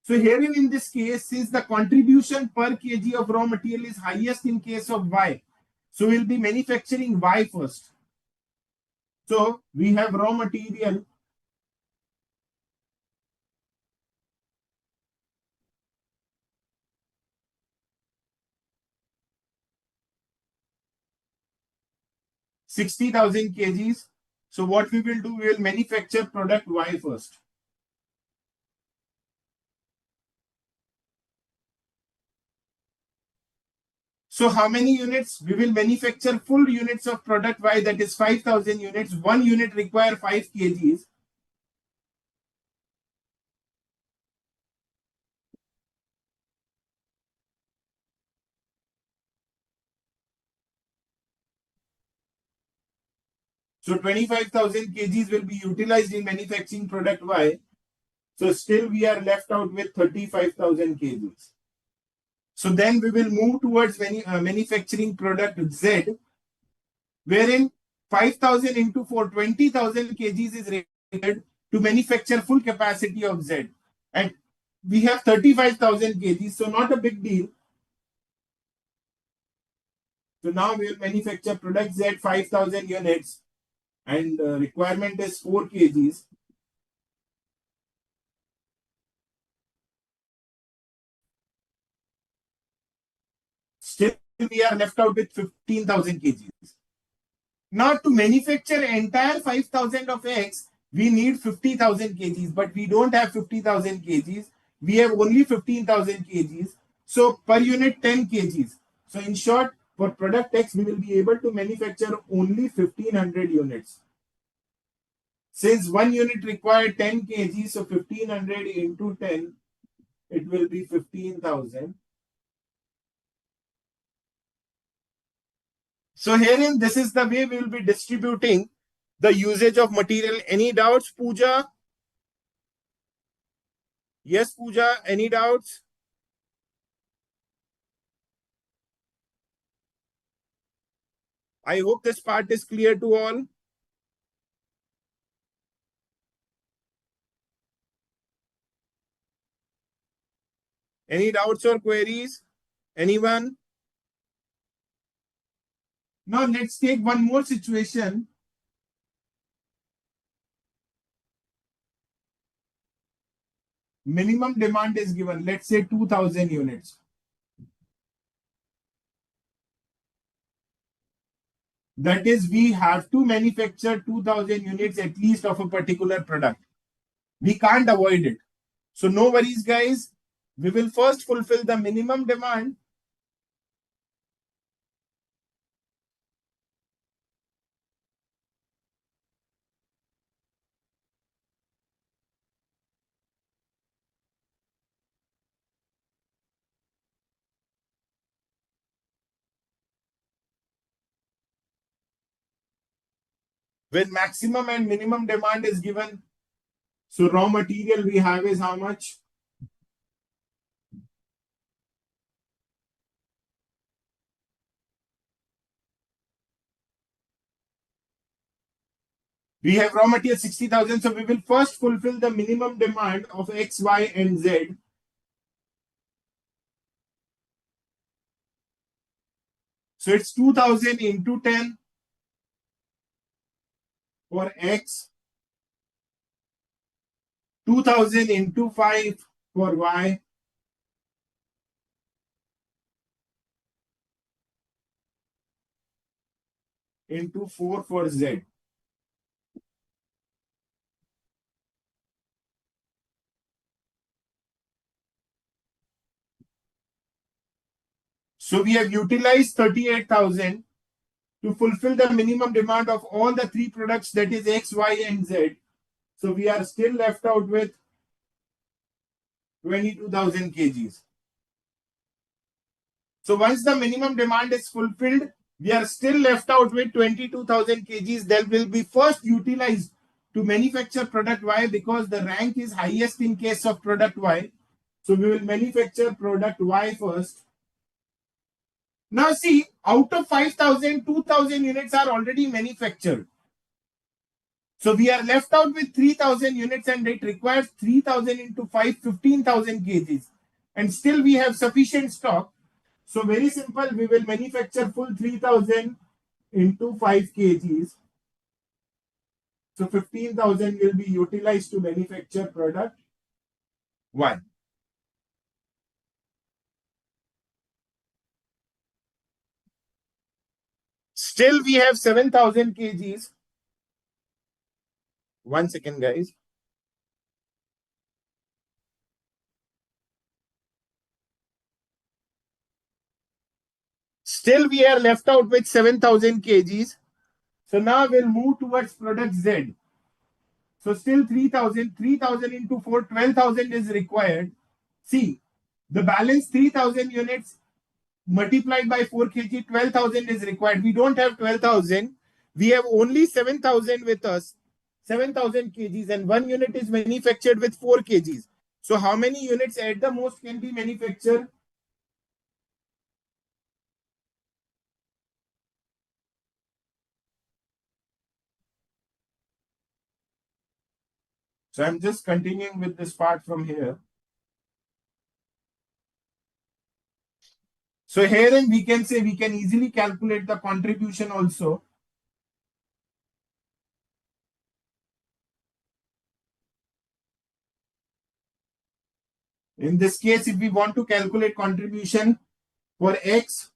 So here in this case, since the contribution per kg of raw material is highest in case of Y, so we'll be manufacturing Y first. So we have raw material. $60,000 kgs. So what we will do, we will manufacture product Y first. So how many units? We will manufacture full units of product Y, that is 5,000 units. One unit require 5 kgs. So 25,000 kgs will be utilized in manufacturing product Y. So still we are left out with 35,000 kgs. So then we will move towards manufacturing product Z, wherein 5,000 into 4, 20,000 kgs is required to manufacture full capacity of Z. And we have 35,000 kgs, so not a big deal. So now we will manufacture product Z 5,000 units and requirement is 4 kgs. Still we are left out with 15,000 kgs. Now to manufacture entire 5,000 of X, we need 50,000 kgs, but we don't have 50,000 kgs. We have only 15,000 kgs. So per unit 10 kgs. So in short, for product X, we will be able to manufacture only 1,500 units. Since one unit required 10 kg, so 1,500 into 10, it will be 15,000. So herein, this is the way we will be distributing the usage of material. Any doubts, Pooja? Yes, Pooja, any doubts? I hope this part is clear to all. Any doubts or queries? Anyone? Now let's take one more situation. Minimum demand is given, let's say 2,000 units. That is, we have to manufacture 2,000 units at least of a particular product. We can't avoid it. So no worries, guys. We will first fulfill the minimum demand. When maximum and minimum demand is given. So raw material we have is how much? We have raw material 60,000. So we will first fulfill the minimum demand of X, Y, and Z. So it's 2000 into 10 for X, 2000 into 5 for Y, into 4 for Z. So we have utilized 38,000 to fulfill the minimum demand of all the three products, that is X, Y, and Z. So we are still left out with 22,000 kgs. So once the minimum demand is fulfilled, we are still left out with 22,000 kgs that will be first utilized to manufacture product Y, because the rank is highest in case of product Y. So we will manufacture product Y first. Now see, out of 5,000, 2,000 units are already manufactured. So we are left out with 3,000 units, and it requires 3,000 into 5, 15,000 kgs. And still we have sufficient stock. So very simple, we will manufacture full 3,000 into 5 kgs. So 15,000 will be utilized to manufacture product 1. Still we have 7,000 kgs. 1 second, guys. Still we are left out with 7,000 kgs. So now we'll move towards product Z. So still 3,000, 3,000 into 4, 12,000 is required. See, the balance 3,000 units multiplied by 4 kg, 12,000 is required. We don't have 12,000. We have only 7,000 with us, 7,000 kgs, and 1 unit is manufactured with 4 kgs. So how many units at the most can be manufactured? So I'm just continuing with this part from here. So herein we can say we can easily calculate the contribution also. In this case, if we want to calculate contribution for X,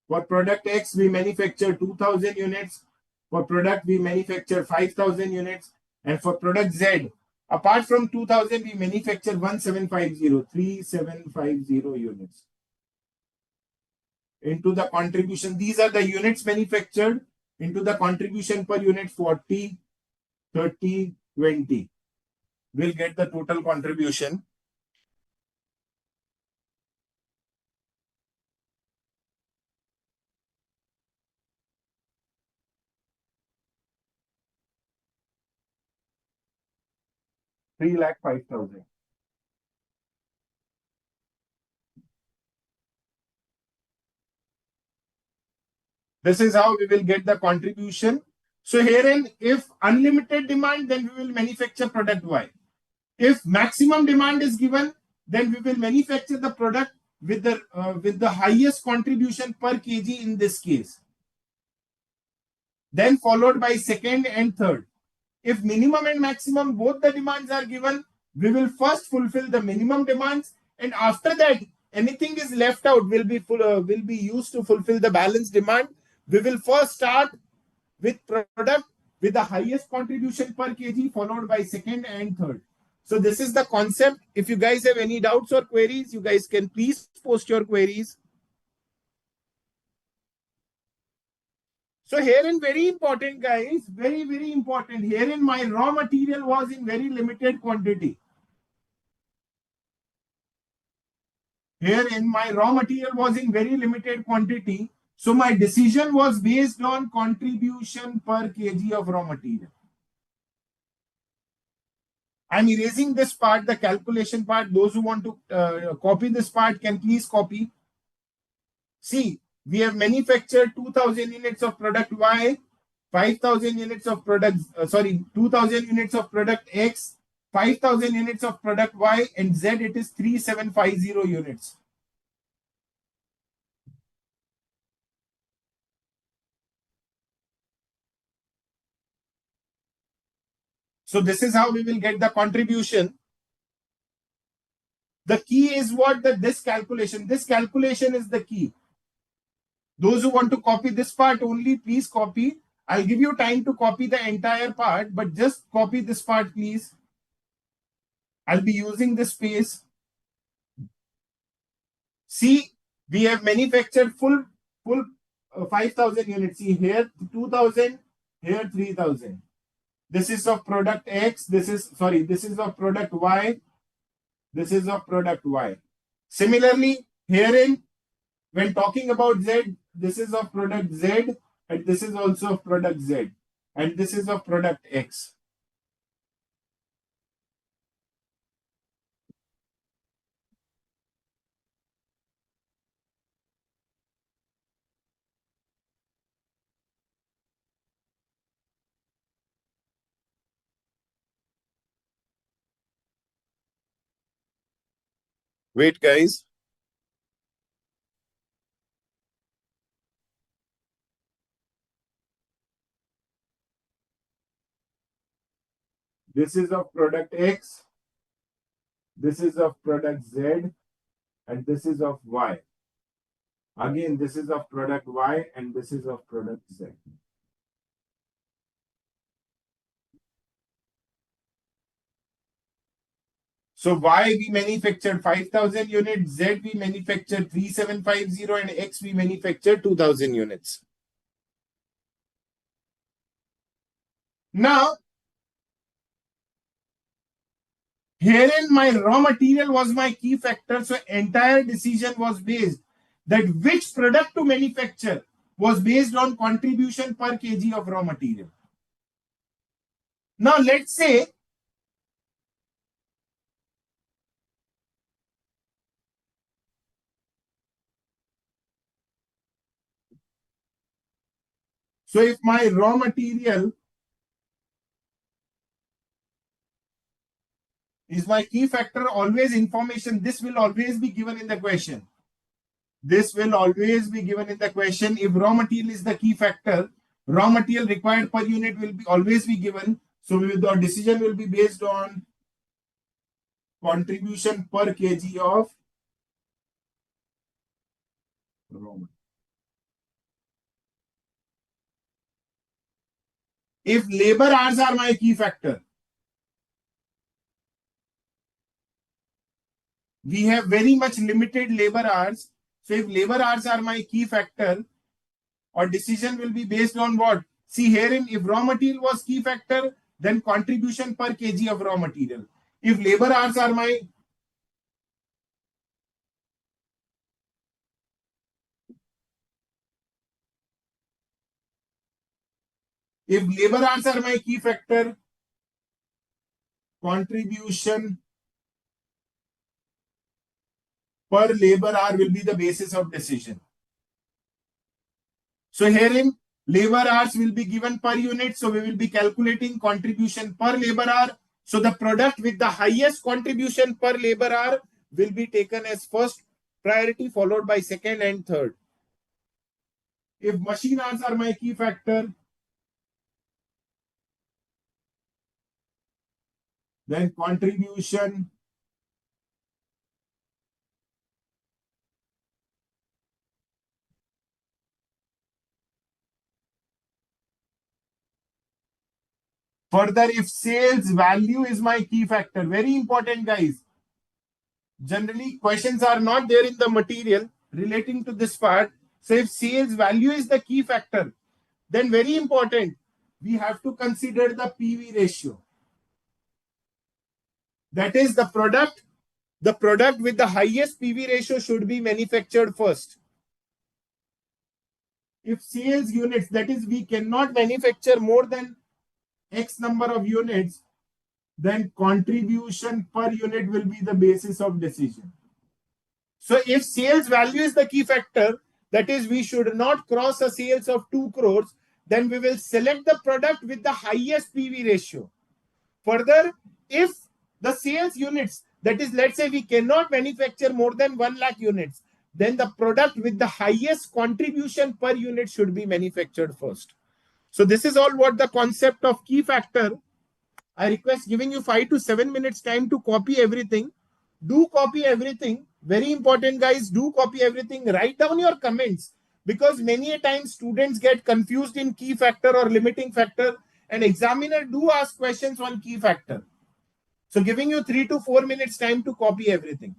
for product X, we manufacture 2,000 units. For product, we manufacture 5,000 units. And for product Z, apart from 2,000, we manufacture 3,750 units. Into the contribution, these are the units manufactured. Into the contribution per unit, 40, 30, 20. We'll get the total contribution. $3,05,000. This is how we will get the contribution. So herein, if unlimited demand, then we will manufacture product Y. If maximum demand is given, then we will manufacture the product with the highest contribution per kg in this case. Then followed by second and third. If minimum and maximum both the demands are given, we will first fulfill the minimum demands, and after that, anything is left out will be used to fulfill the balance demand. We will first start with product with the highest contribution per kg, followed by second and third. So this is the concept. If you guys have any doubts or queries, you guys can please post your queries. So herein very important, guys, very, very important. Herein my raw material was in very limited quantity. Herein my raw material was in very limited quantity. So my decision was based on contribution per kg of raw material. I'm erasing this part, the calculation part. Those who want to copy this part can please copy. See, we have manufactured 2000 units of product Y, 5000 units of product, 2000 units of product X, 5000 units of product Y, and Z it is 3750 units. So this is how we will get the contribution. The key is what? This calculation. This calculation is the key. Those who want to copy this part only, please copy. I'll give you time to copy the entire part, but just copy this part, please. I'll be using this space. See, we have manufactured full 5,000 units. See here 2,000, here 3,000. This is of product X. This is of product Y. This is of product Y. Similarly, herein, when talking about Z, this is of product Z, and this is also of product Z, and this is of product X. Wait, guys. This is of product X, this is of product Z, and this is of Y. Again, this is of product Y, and this is of product Z. So Y we manufactured 5,000 units, Z we manufactured 3750, and X we manufactured 2,000 units. Now, herein my raw material was my key factor, so entire decision was based that which product to manufacture was based on contribution per kg of raw material. Now let's say so if my raw material is my key factor, always information, this will always be given in the question. This will always be given in the question. If raw material is the key factor, raw material required per unit will be always be given. So the decision will be based on contribution per kg of raw material. If labor hours are my key factor, we have very much limited labor hours. So if labor hours are my key factor, or decision will be based on what? See herein, if raw material was key factor, then contribution per kg of raw material. If labor hours are my key factor, contribution per labor hour will be the basis of decision. So herein, labor hours will be given per unit. So we will be calculating contribution per labor hour. So the product with the highest contribution per labor hour will be taken as first priority, followed by second and third. If machine hours are my key factor, then contribution Further, if sales value is my key factor, very important, guys. Generally, questions are not there in the material relating to this part. So if sales value is the key factor, then very important, we have to consider the PV ratio. That is the product with the highest PV ratio should be manufactured first. If sales units, that is, we cannot manufacture more than X number of units, then contribution per unit will be the basis of decision. So if sales value is the key factor, that is, we should not cross a sales of 2 crores, then we will select the product with the highest PV ratio. Further, if the sales units, that is, let's say we cannot manufacture more than 1 lakh units, then the product with the highest contribution per unit should be manufactured first. So this is all what the concept of key factor. I request giving you 5 to 7 minutes time to copy everything. Do copy everything. Very important, guys. Do copy everything. Write down your comments, because many a times students get confused in key factor or limiting factor, and examiner do ask questions on key factor. So giving you 3 to 4 minutes time to copy everything.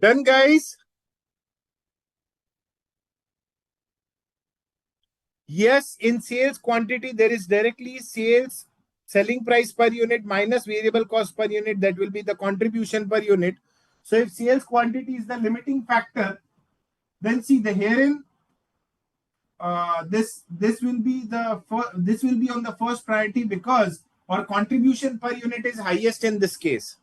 Done, guys? Yes, in sales quantity, there is directly sales selling price per unit minus variable cost per unit. That will be the contribution per unit. So if sales quantity is the limiting factor, then see the herein this will be this will be on the first priority because our contribution per unit is highest in this case.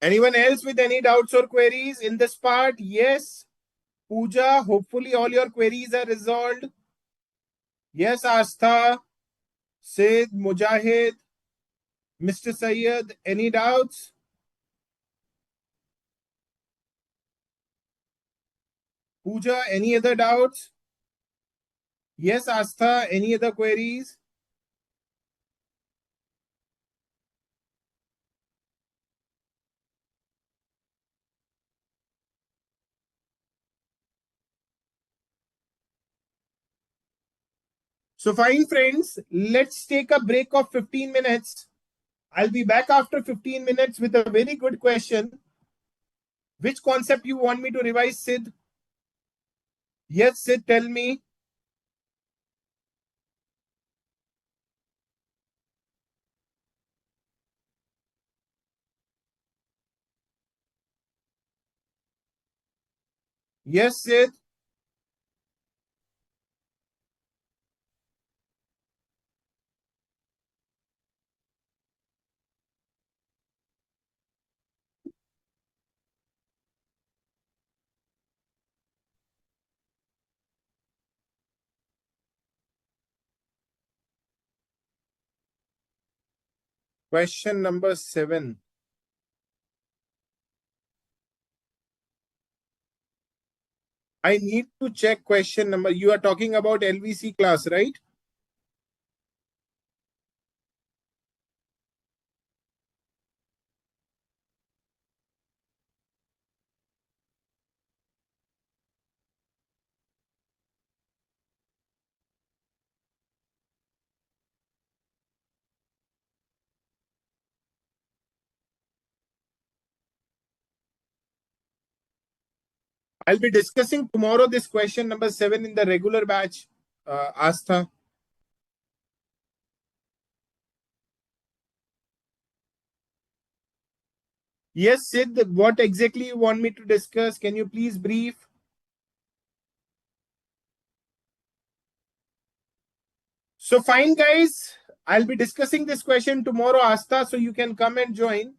Anyone else with any doubts or queries in this part? Yes. Pooja, hopefully all your queries are resolved. Yes, Astha, Sid, Mujahid, Mr. Sayyed, any doubts? Pooja, any other doubts? Yes, Astha, any other queries? So fine, friends, let's take a break of 15 minutes. I'll be back after 15 minutes with a very good question. Which concept you want me to revise, Sid? Yes, Sid, tell me. Yes, Sid. Question number 7. I need to check question number. You are talking about LVC class, right? I'll be discussing tomorrow this question number 7 in the regular batch, Astha. Yes, Sid, what exactly you want me to discuss? Can you please brief? So fine, guys. I'll be discussing this question tomorrow, Astha, so you can come and join.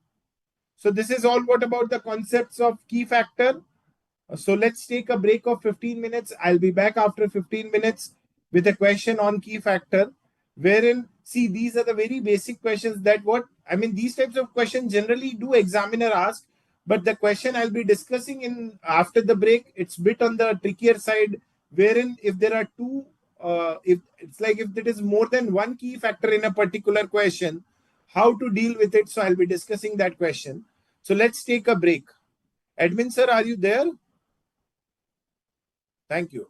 So this is all what about the concepts of key factor. So let's take a break of 15 minutes. I'll be back after 15 minutes with a question on key factor, wherein, see, these are the very basic questions that what, I mean, these types of questions generally do examiner ask, but the question I'll be discussing in after the break, it's bit on the trickier side, wherein if there are two, if it's like if there is more than one key factor in a particular question, how to deal with it. So I'll be discussing that question. So let's take a break. Admin sir, are you there? Thank you.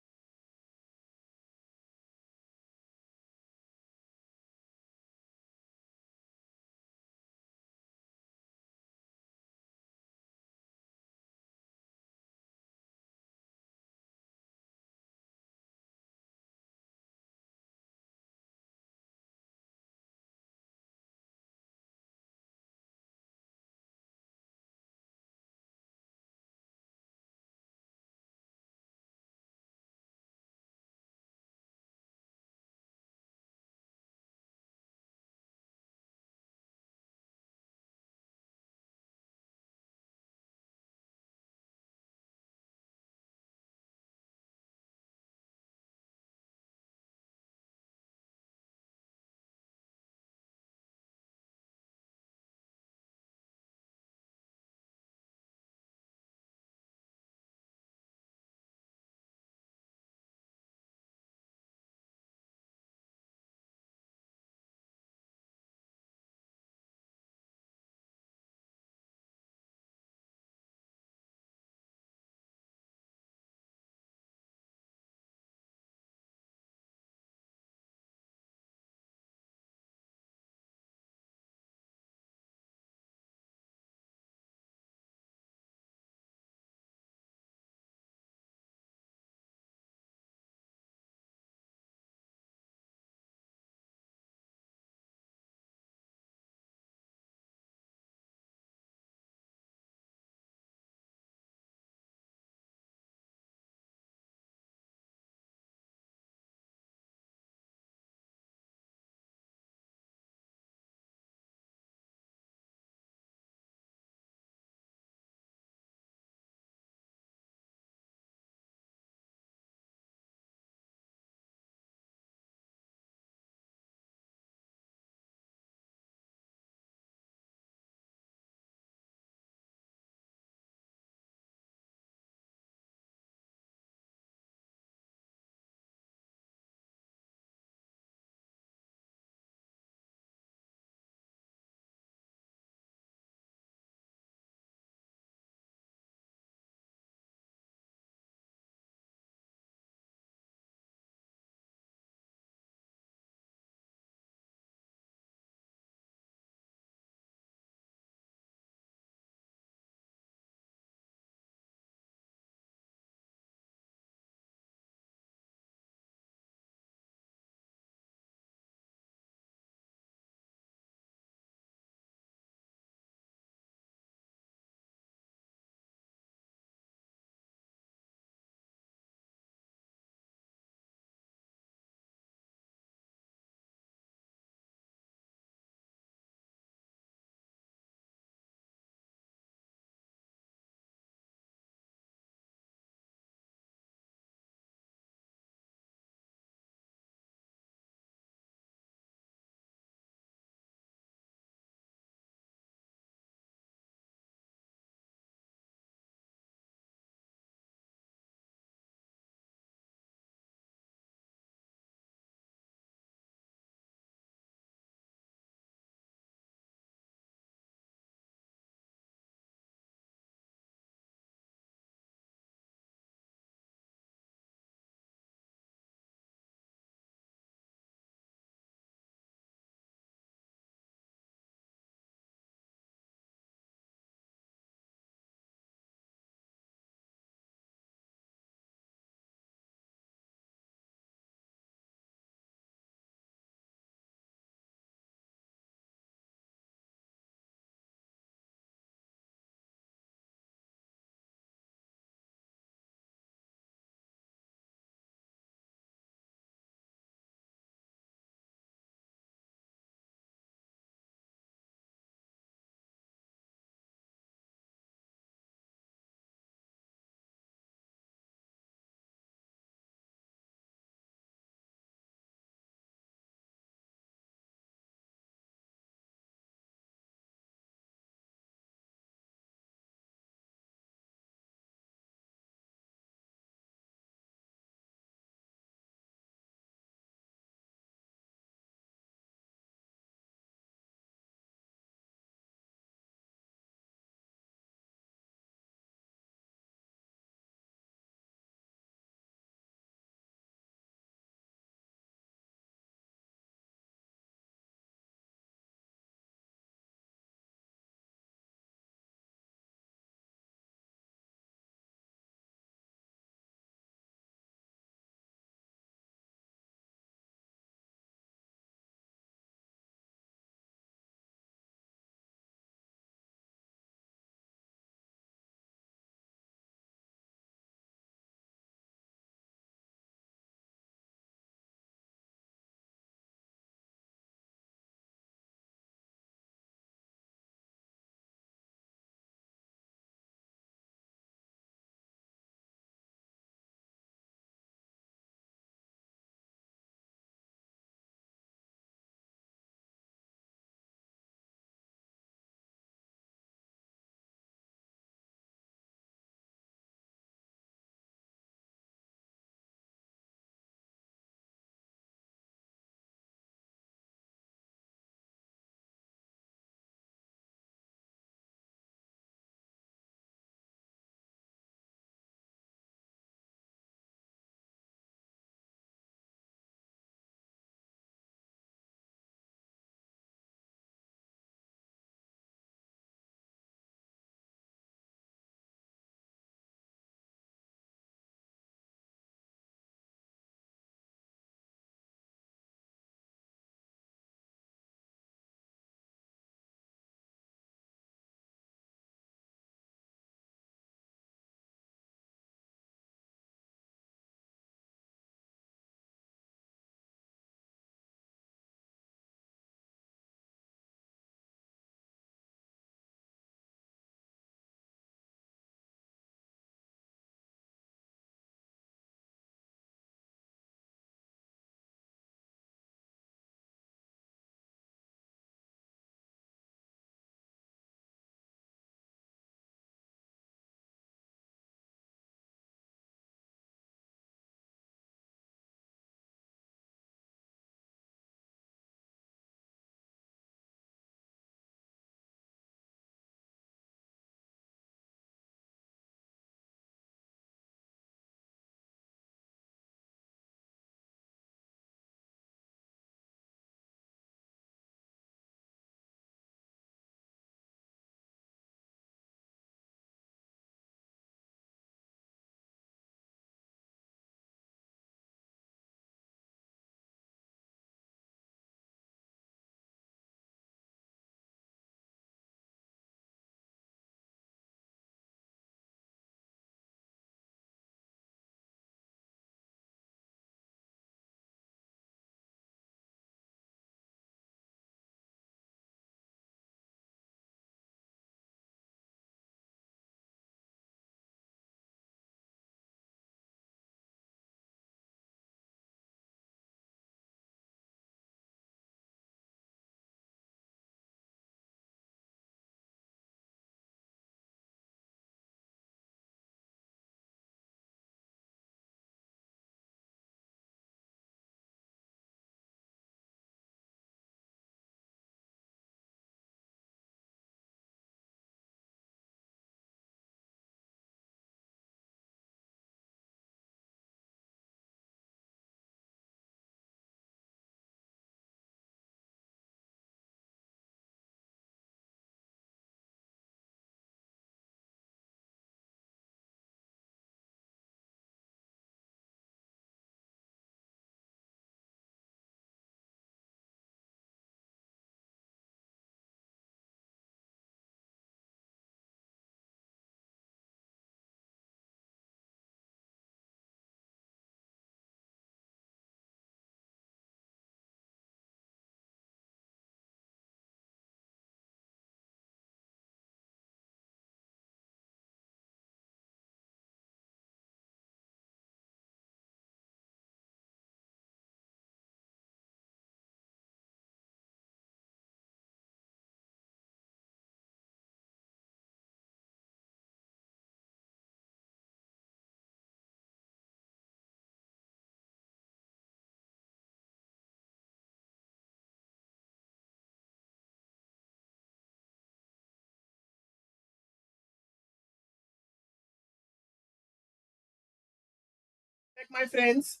my friends.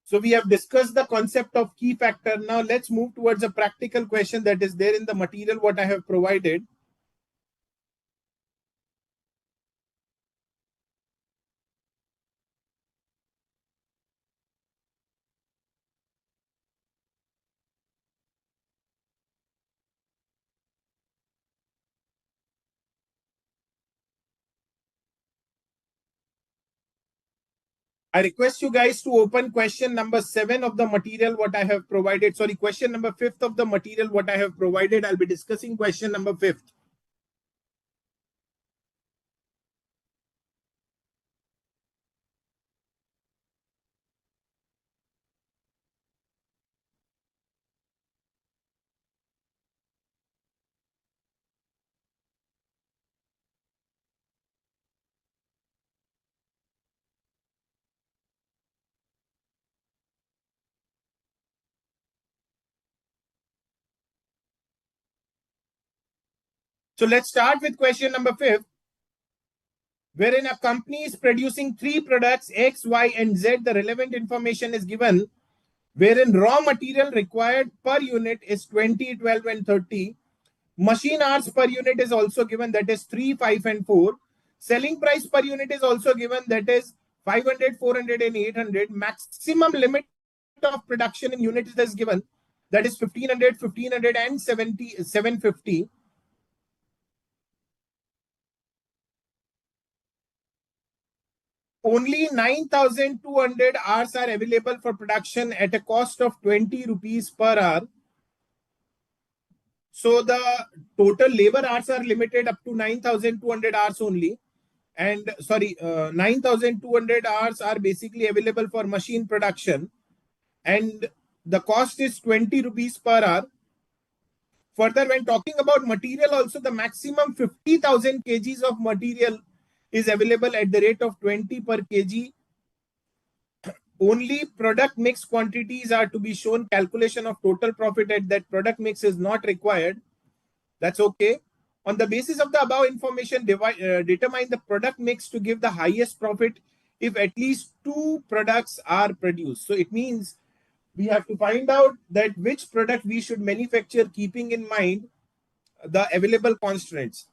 So we have discussed the concept of key factor. Now let's move towards a practical question that is there in the material what I have provided. I request you guys to open question number 7 of the material what I have provided. Sorry, question number 5 of the material what I have provided. I'll be discussing question number 5. So let's start with question number 5, wherein a company is producing 3 products X, Y, and Z. The relevant information is given, wherein raw material required per unit is 20, 12, and 30. Machine hours per unit is also given, that is 3, 5, and 4. Selling price per unit is also given, that is 500, 400, and 800. Maximum limit of production in units is given, that is 1500, 1500, and 750. Only 9,200 hours are available for production at a cost of 20 rupees per hour. So the total labor hours are limited up to 9,200 hours only. And 9,200 hours are basically available for machine production. And the cost is 20 rupees per hour. Further, when talking about material, also the maximum 50,000 kgs of material is available at the rate of 20 per kg. Only product mix quantities are to be shown. Calculation of total profit at that product mix is not required. That's okay. On the basis of the above information, determine the product mix to give the highest profit if at least 2 products are produced. So it means we have to find out that which product we should manufacture keeping in mind the available constraints.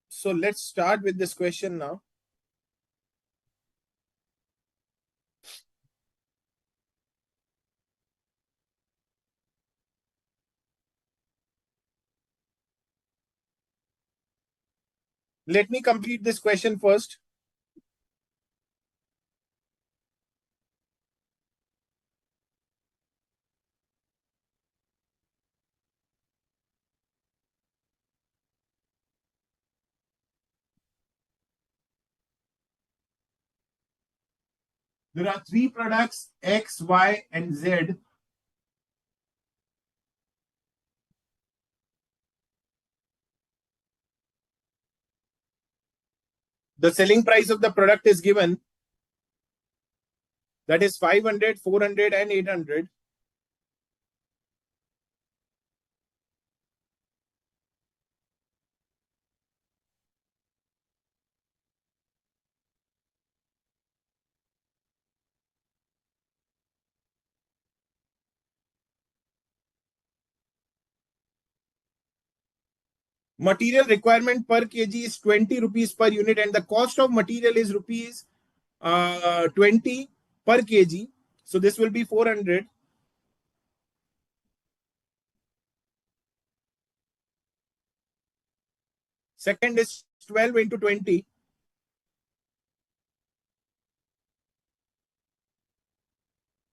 So let's start with this question now. Let me complete this question first. There are 3 products X, Y, and Z. The selling price of the product is given, that is 500, 400, and 800. Material requirement per kg is 20 rupees per unit, and the cost of material is rupees 20 per kg. So this will be 400. Second is 12 into 20.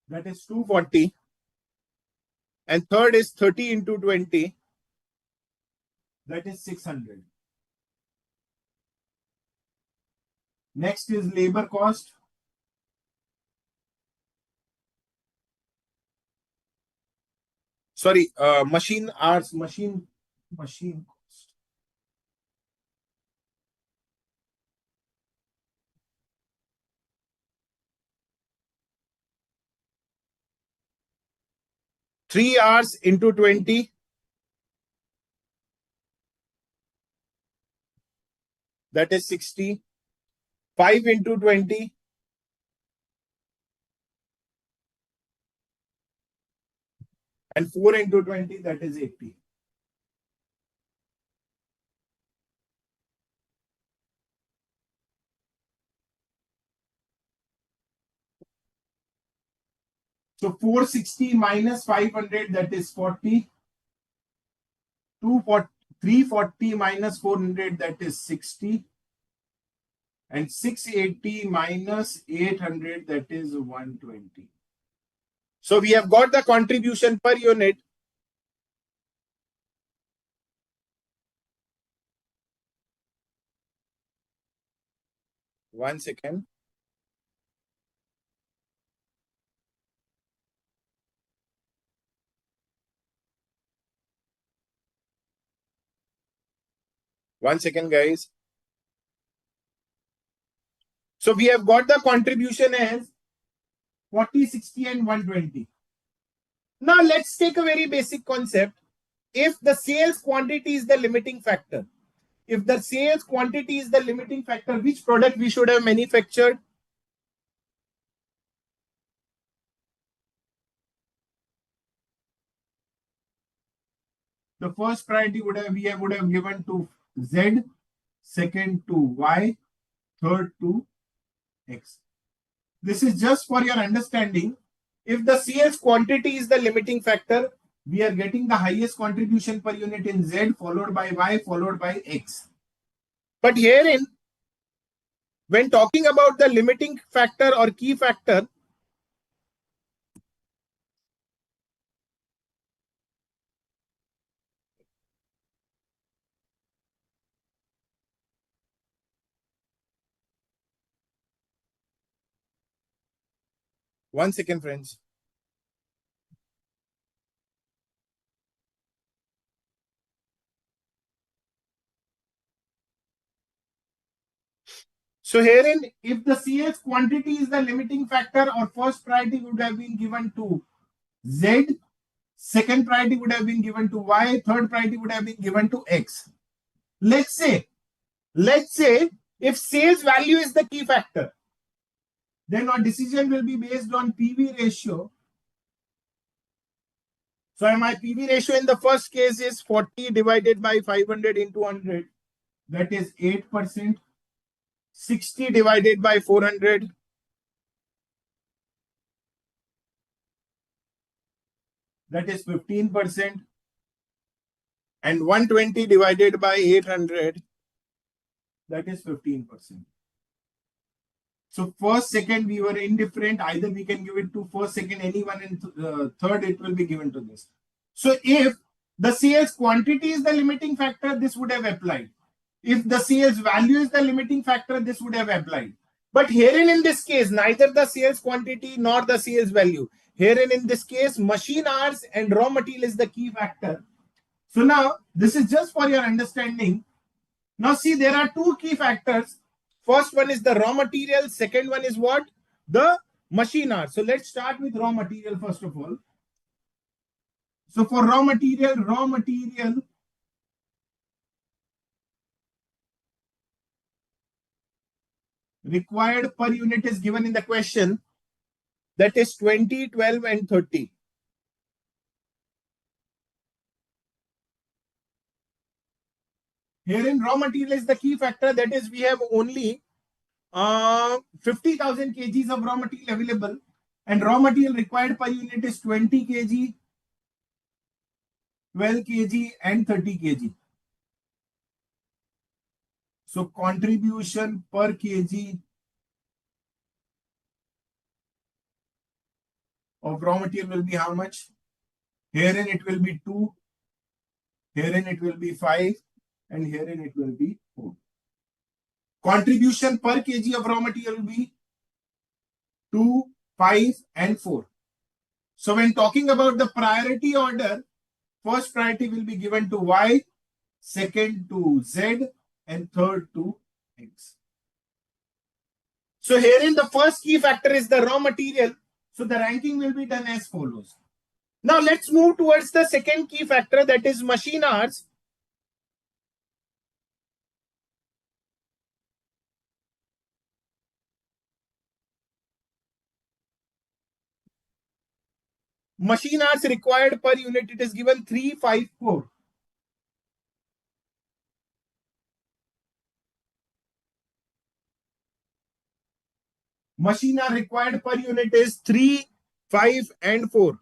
That is 240. And third is 30 into 20. That is 600. Next is labor cost. Sorry, machine hours, machine cost. Three hours into 20. that is 60. 5 into 20, and 4 into 20, that is 80. So 460 minus 500, that is 40. 340 minus 400, that is 60. And 680 minus 800, that is 120. So we have got the contribution per unit. One second. One second, guys. So we have got the contribution as 40, 60, and 120. Now let's take a very basic concept. If the sales quantity is the limiting factor, which product we should have manufactured? The first priority would have given to Z, second to Y, third to X. This is just for your understanding. If the sales quantity is the limiting factor, we are getting the highest contribution per unit in Z, followed by Y, followed by X. But herein, when talking about the limiting factor or key factor, one second, friends. So herein, if the sales quantity is the limiting factor, our first priority would have been given to Z, second priority would have been given to Y, third priority would have been given to X. Let's say if sales value is the key factor, then our decision will be based on PV ratio. So my PV ratio in the first case is 40 divided by 500 into 100. That is 8%. 60 divided by 400. That is 15%. And 120 divided by 800. That is 15%. So first, second, we were indifferent. Either we can give it to first, second, anyone, and third, it will be given to this. So if the sales quantity is the limiting factor, this would have applied. If the sales value is the limiting factor, this would have applied. But herein in this case, neither the sales quantity nor the sales value. Herein in this case, machine hours and raw material is the key factor. So now, this is just for your understanding. Now see, there are two key factors. First one is the raw material. Second one is what? The machine hour. So let's start with raw material first of all. So for raw material required per unit is given in the question. That is 20, 12, and 30. Herein raw material is the key factor. That is, we have only 50,000 kgs of raw material available, and raw material required per unit is 20 kg, 12 kg, and 30 kg. So contribution per kg of raw material will be how much? Herein it will be 2, herein it will be 5, and herein it will be 4. Contribution per kg of raw material will be 2, 5, and 4. So when talking about the priority order, first priority will be given to Y, second to Z, and third to X. So herein the first key factor is the raw material. So the ranking will be done as follows. Now let's move towards the second key factor, that is machine hours. Machine hours required per unit, it is given 354. Machine hour required per unit is 3, 5, and 4.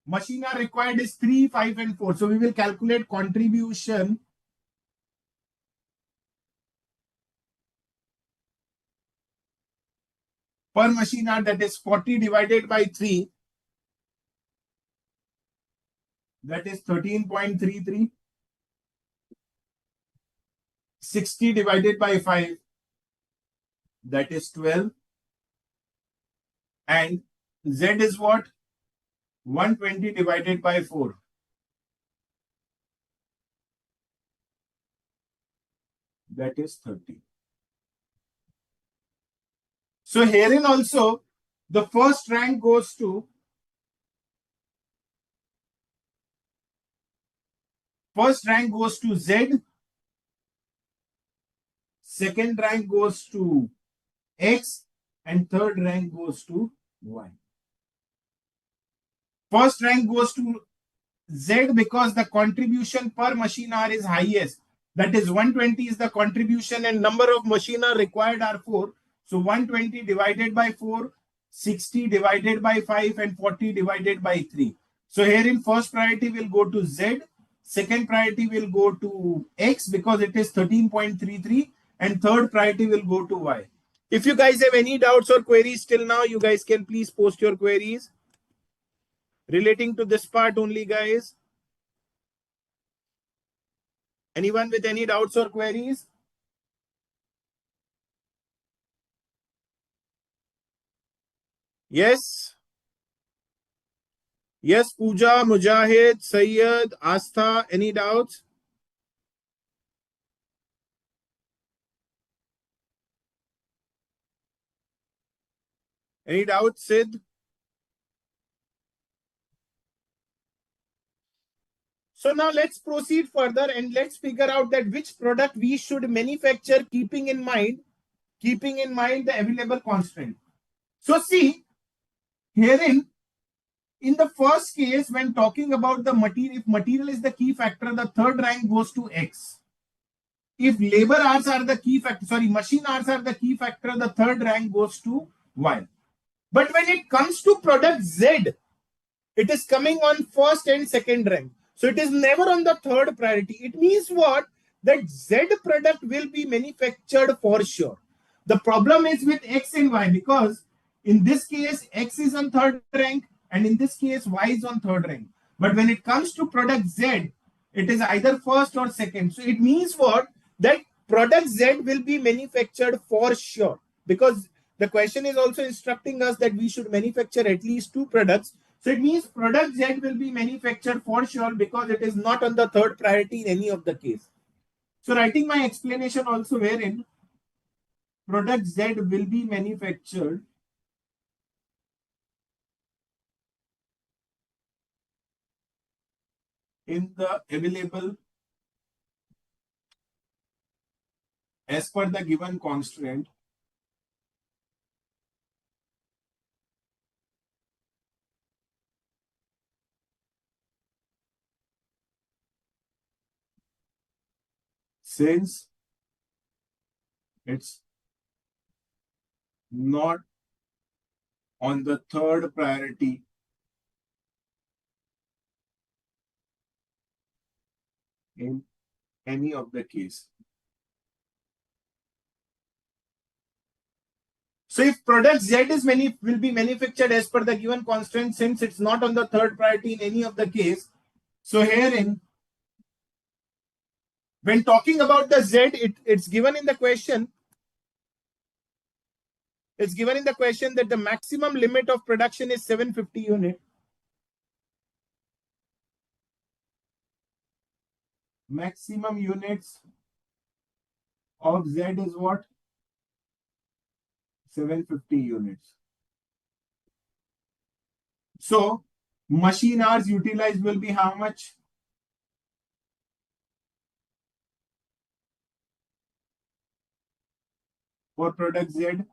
Machine hour required is 3, 5, and 4. So we will calculate contribution per machine hour, that is 40 divided by 3. That is 13.33. 60 divided by 5. That is 12. And Z is what? 120 divided by 4. That is 30. So herein also, the first rank goes to Z, second rank goes to X, and third rank goes to Y. First rank goes to Z because the contribution per machine hour is highest. That is 120 is the contribution and number of machine hour required are 4. So 120 divided by 4, 60 divided by 5, and 40 divided by 3. So herein first priority will go to Z, second priority will go to X because it is 13.33, and third priority will go to Y. If you guys have any doubts or queries till now, you guys can please post your queries relating to this part only, guys. Anyone with any doubts or queries? Yes. Yes, Pooja, Mujahid, Sayyid, Astha, any doubts? Any doubts, Sid? So now let's proceed further and let's figure out that which product we should manufacture keeping in mind the available constraint. So see, herein, in the first case, when talking about the material, if material is the key factor, the third rank goes to X. If labor hours are the key factor, machine hours are the key factor, the third rank goes to Y. But when it comes to product Z, it is coming on first and second rank. So it is never on the third priority. It means what? That Z product will be manufactured for sure. The problem is with X and Y because in this case, X is on third rank and in this case, Y is on third rank. But when it comes to product Z, it is either first or second. So it means what? That product Z will be manufactured for sure because the question is also instructing us that we should manufacture at least 2 products. So it means product Z will be manufactured for sure because it is not on the third priority in any of the case. So writing my explanation also wherein product Z will be manufactured in the available as per the given constraint since it's not on the third priority in any of the case. So if product Z is will be manufactured as per the given constraint since it's not on the third priority in any of the case. So herein, when talking about the Z, it's given in the question. It's given in the question that the maximum limit of production is 750 unit. Maximum units of Z is what? 750 units. So machine hours utilized will be how much? for product Z,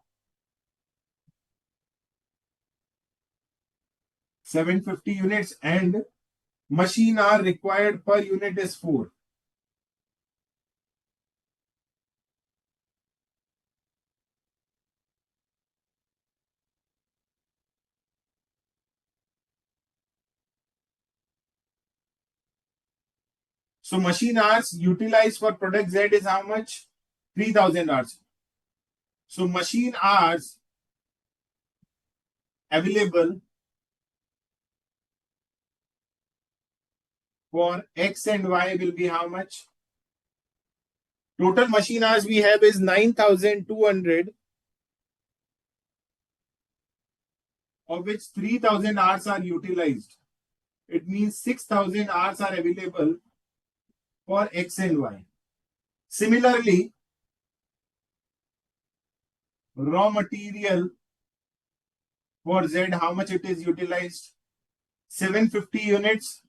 750 units, and machine hour required per unit is 4. So machine hours utilized for product Z is how much? 3000 hours. So machine hours available for X and Y will be how much? Total machine hours we have is 9200, of which 3000 hours are utilized. It means 6000 hours are available for X and Y. Similarly, raw material for Z, how much it is utilized? 750 units,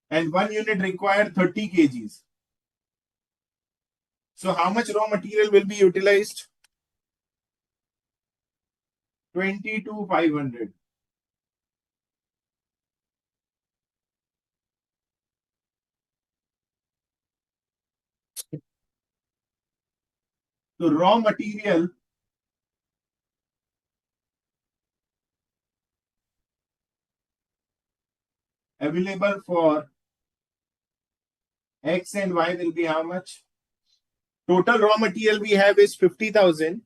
and 1 unit require 30 kgs. So how much raw material will be utilized? 22,500. So raw material available for X and Y will be how much? Total raw material we have is 50,000.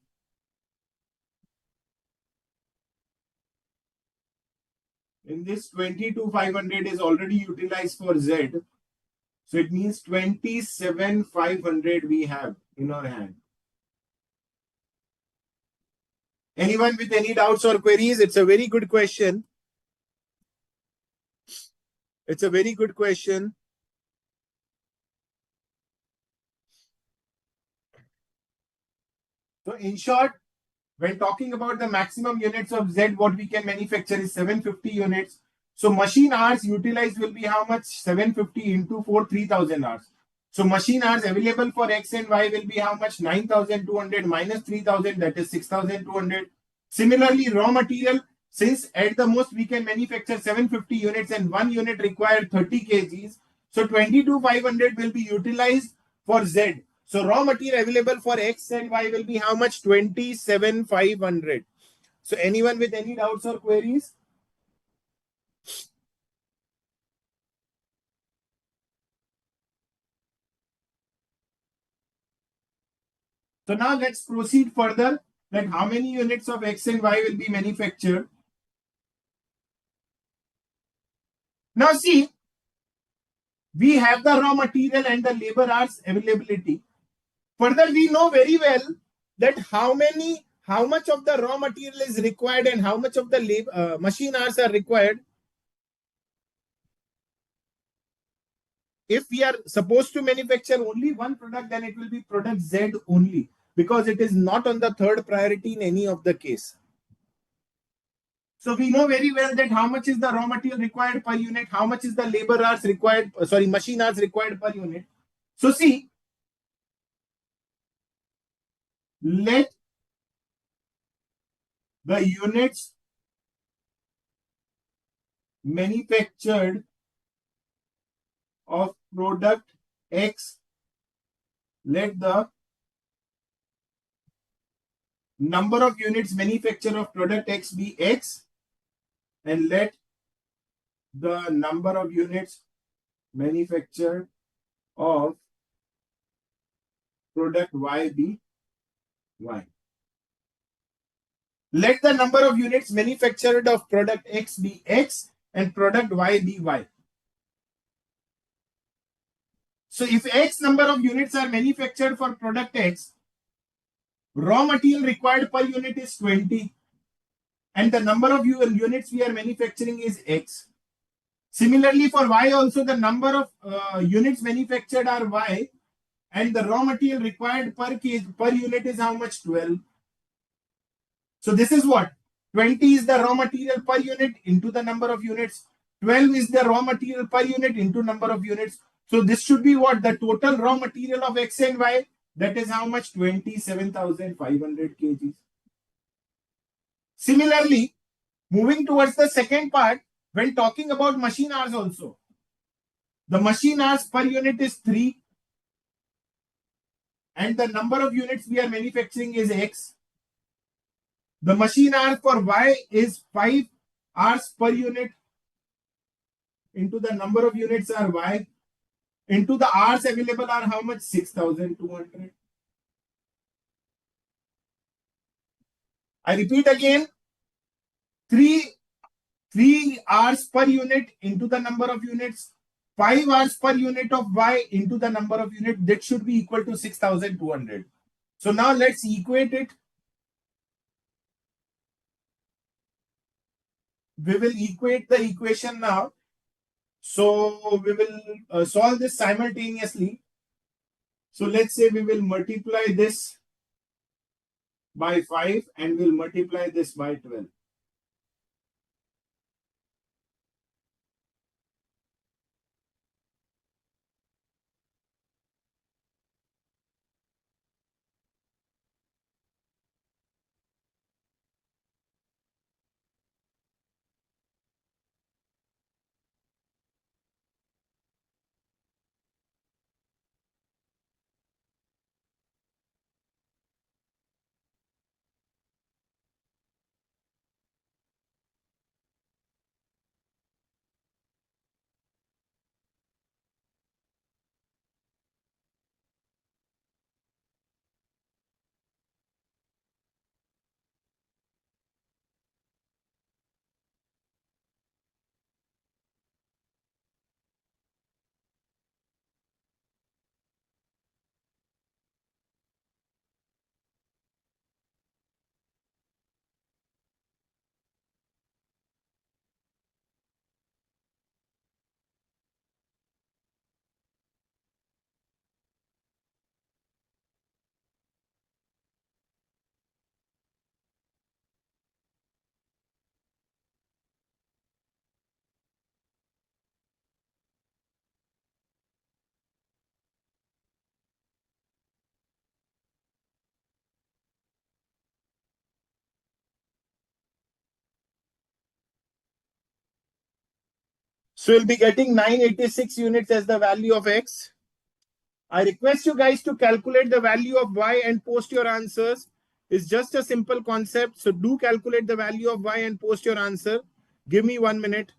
In this, 22,500 is already utilized for Z. So it means 27,500 we have in our hand. Anyone with any doubts or queries? It's a very good question. It's a very good question. So in short, when talking about the maximum units of Z, what we can manufacture is 750 units. So machine hours utilized will be how much? 750 into 4, 3000 hours. So machine hours available for X and Y will be how much? 9200 minus 3000, that is 6200. Similarly, raw material, since at the most we can manufacture 750 units and 1 unit require 30 kgs. So 22,500 will be utilized for Z. So raw material available for X and Y will be how much? 27,500. So anyone with any doubts or queries? So now let's proceed further. That how many units of X and Y will be manufactured? Now see, we have the raw material and the labor hours availability. Further, we know very well that how much of the raw material is required and how much of the machine hours are required. If we are supposed to manufacture only one product, then it will be product Z only, because it is not on the third priority in any of the case. So we know very well that how much is the raw material required per unit, how much is the labor hours required, machine hours required per unit. So see, let the units manufactured of product X, let the number of units manufactured of product X be X, and let the number of units manufactured of product Y be Y. Let the number of units manufactured of product X be X and product Y be Y. So if X number of units are manufactured for product X, raw material required per unit is 20, and the number of units we are manufacturing is X. Similarly, for Y also, the number of units manufactured are Y, and the raw material required per unit is how much? 12. So this is what? 20 is the raw material per unit into the number of units. 12 is the raw material per unit into number of units. So this should be what? The total raw material of X and Y. That is how much? 27,500 kgs. Similarly, moving towards the second part, when talking about machine hours also, the machine hours per unit is 3 and the number of units we are manufacturing is X. The machine hour for Y is 5 hours per unit into the number of units are Y into the hours available are how much? 6,200. I repeat again, 3 hours per unit into the number of units, 5 hours per unit of Y into the number of units, that should be equal to 6,200. So now let's equate it. We will equate the equation now. So we will solve this simultaneously. So let's say we will multiply this by 5 and we'll multiply this by 12. So we'll be getting 986 units as the value of X. I request you guys to calculate the value of Y and post your answers. It's just a simple concept. So do calculate the value of Y and post your answer. Give me 1 minute.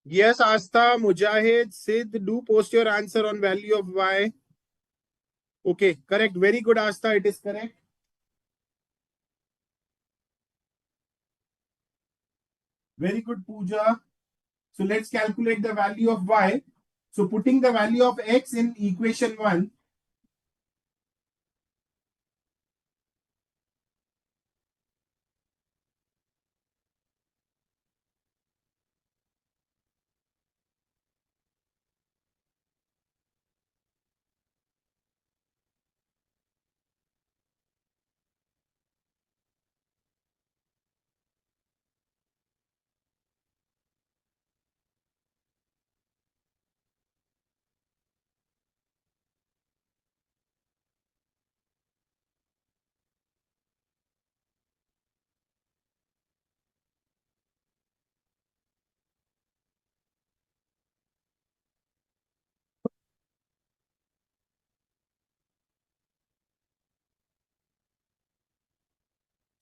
Yes, Asta, Mujahid, Sid, do post your answer on value of y. Okay, correct. Very good, Asta. It is correct. Very good, Pooja. So let's calculate the value of y. So putting the value of x in equation 1.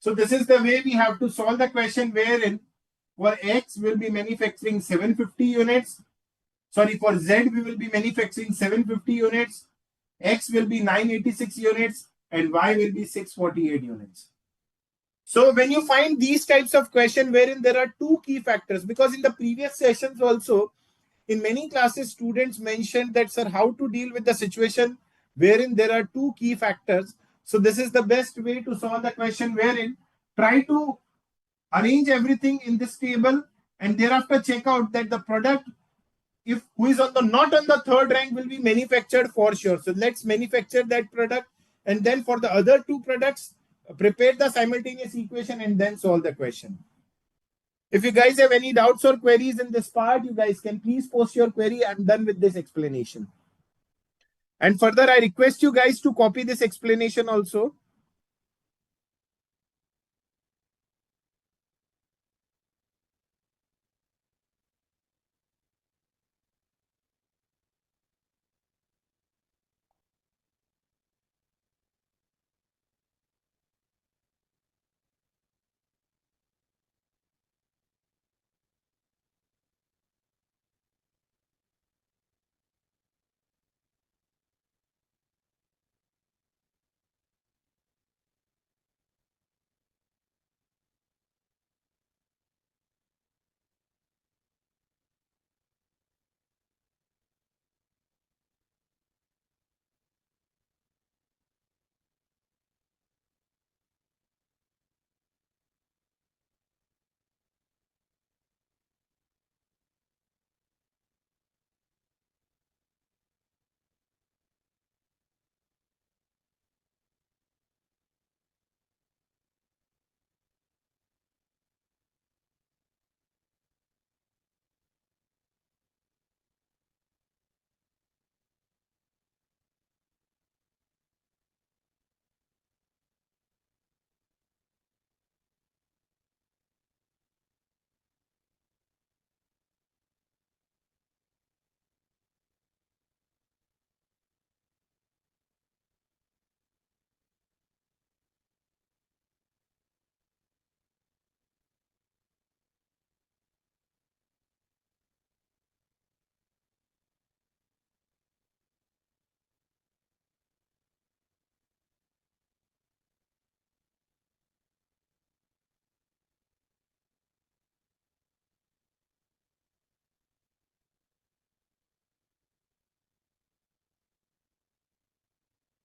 So this is the way we have to solve the question wherein for x will be manufacturing 750 units. Sorry, for z we will be manufacturing 750 units. X will be 986 units and y will be 648 units. So when you find these types of question wherein there are two key factors, because in the previous sessions also, in many classes, students mentioned that, sir, how to deal with the situation wherein there are two key factors. So this is the best way to solve the question wherein try to arrange everything in this table and thereafter check out that the product, if who is on the not on the third rank, will be manufactured for sure. So let's manufacture that product, and then for the other two products, prepare the simultaneous equation and then solve the question. If you guys have any doubts or queries in this part, you guys can please post your query. I'm done with this explanation. And further, I request you guys to copy this explanation also.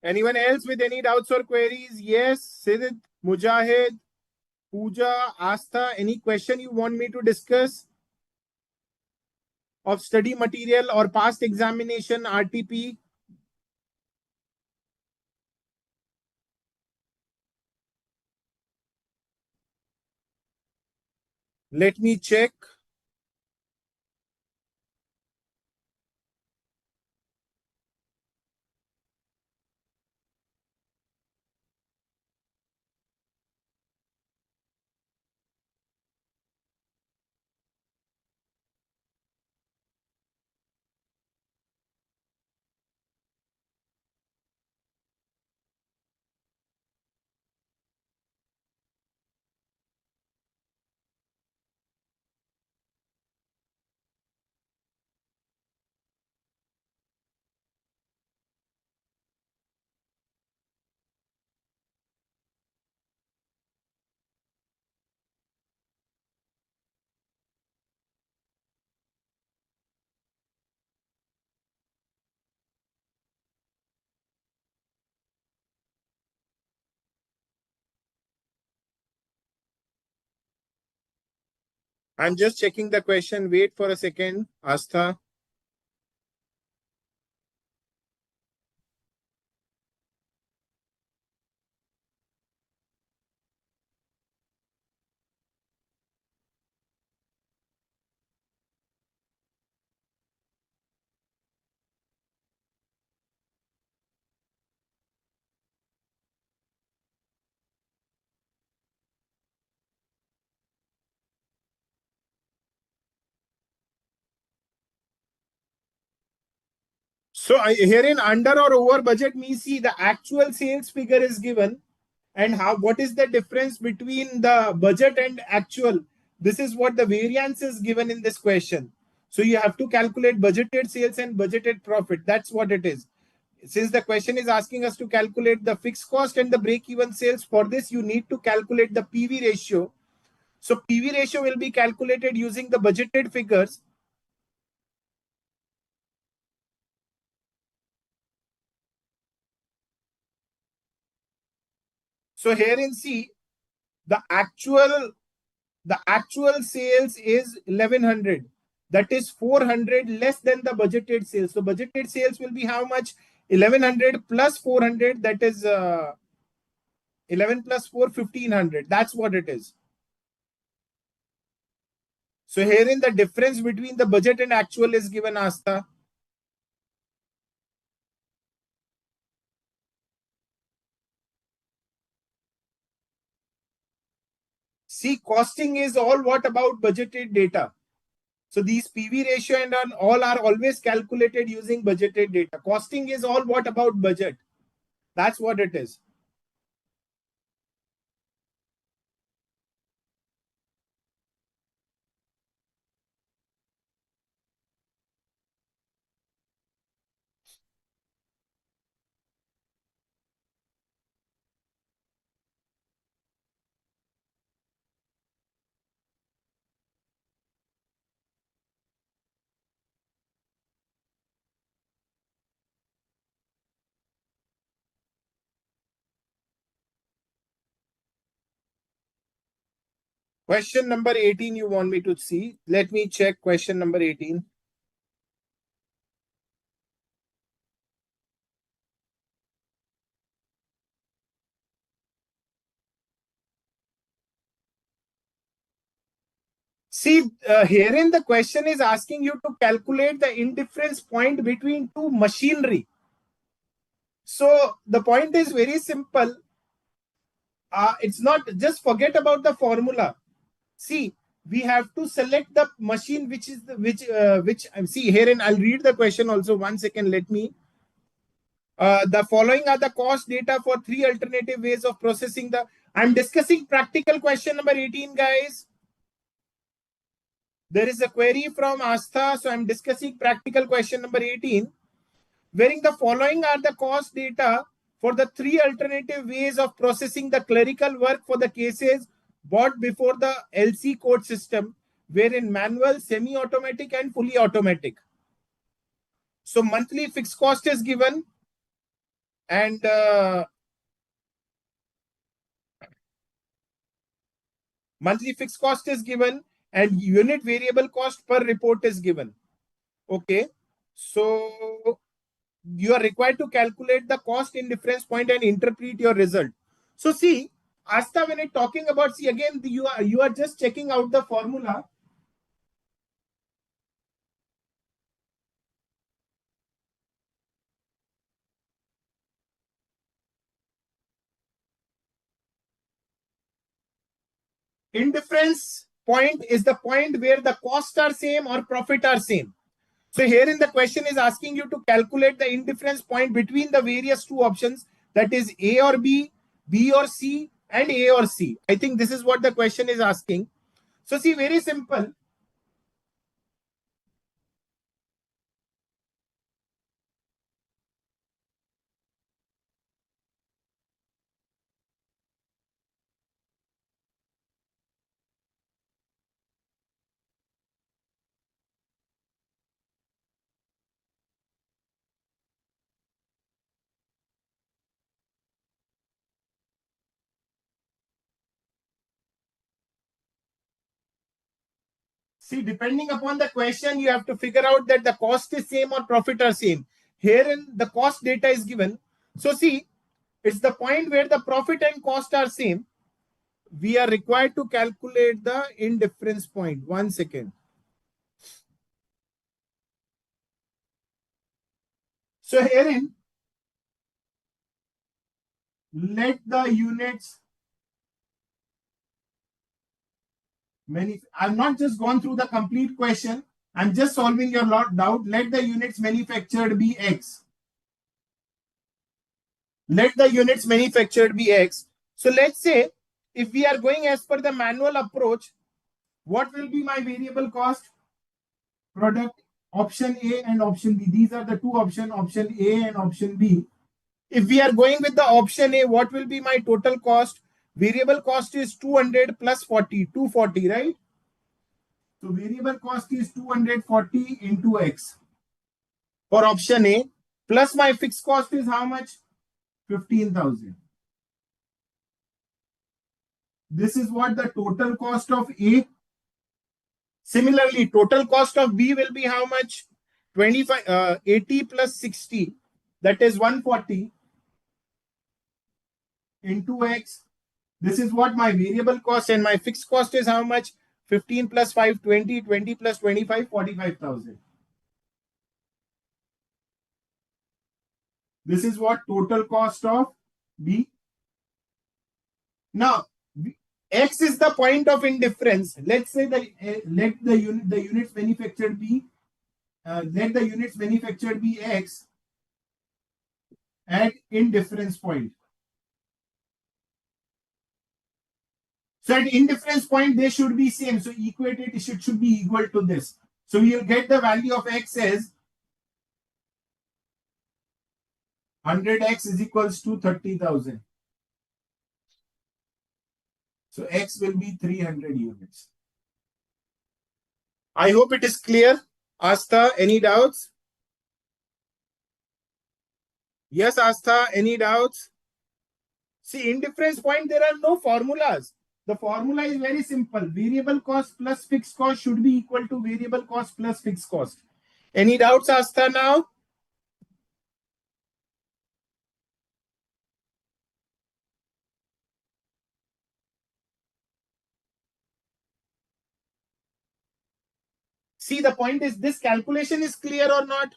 Anyone else with any doubts or queries? Yes, Sid, Mujahid, Pooja, Astha, any question you want me to discuss of study material or past examination RTP? Let me check. I'm just checking the question. Wait for a second, Astha. So here in under or over budget, me see the actual sales figure is given, and how what is the difference between the budget and actual. This is what the variance is given in this question. So you have to calculate budgeted sales and budgeted profit. That's what it is. Since the question is asking us to calculate the fixed cost and the break even sales, for this you need to calculate the PV ratio. So PV ratio will be calculated using the budgeted figures. So here in C, the actual sales is 1100. That is 400 less than the budgeted sales. So budgeted sales will be how much? 1100 plus 400, that is 11 plus 4, 1500. That's what it is. So herein the difference between the budget and actual is given, Asta. See, costing is all what about budgeted data. So these PV ratio and all are always calculated using budgeted data. Costing is all what about budget. That's what it is. Question number 18 you want me to see. Let me check question number 18. See, herein the question is asking you to calculate the indifference point between two machinery. So the point is very simple. It's not just forget about the formula. See, we have to select the machine which is the which see herein. I'll read the question also. 1 second, let me. The following are the cost data for three alternative ways of processing the. I'm discussing practical question number 18, guys. There is a query from Astha, so I'm discussing practical question number 18, wherein the following are the cost data for the three alternative ways of processing the clerical work for the cases brought before the LC court system, wherein manual, semi-automatic, and fully automatic. So monthly fixed cost is given, and monthly fixed cost is given, and unit variable cost per report is given. Okay, so you are required to calculate the cost indifference point and interpret your result. So see, Asta, when it talking about, see again, you are just checking out the formula. Indifference point is the point where the costs are same or profit are same. So here in the question is asking you to calculate the indifference point between the various two options, that is A or B, B or C, and A or C. I think this is what the question is asking. So see, very simple. See, depending upon the question, you have to figure out that the cost is same or profit are same. Herein, the cost data is given. So see, it's the point where the profit and cost are same. We are required to calculate the indifference point. 1 second. So herein, let the units I've not just gone through the complete question. I'm just solving your doubt. Let the units manufactured be X. Let the units manufactured be X. So let's say if we are going as per the manual approach, what will be my variable cost? Product option A and option B. These are the two options, option A and option B. If we are going with the option A, what will be my total cost? Variable cost is 200 plus 40, 240, right? So variable cost is 240 into X for option A, plus my fixed cost is how much? 15,000. This is what the total cost of A. Similarly, total cost of B will be how much? 80 plus 60, that is 140 into X. This is what my variable cost, and my fixed cost is how much? 15 plus 5, 20, 20 plus 25, 45,000. This is what total cost of B. Now, X is the point of indifference. Let's say that let the units manufactured be X at indifference point. So at indifference point, they should be same. So equated, it should be equal to this. So we will get the value of X as 100X is equals to 30,000. So X will be 300 units. I hope it is clear. Astha, any doubts? Yes, Astha, any doubts? See, indifference point, there are no formulas. The formula is very simple. Variable cost plus fixed cost should be equal to variable cost plus fixed cost. Any doubts, Astha, now? See, the point is, this calculation is clear or not?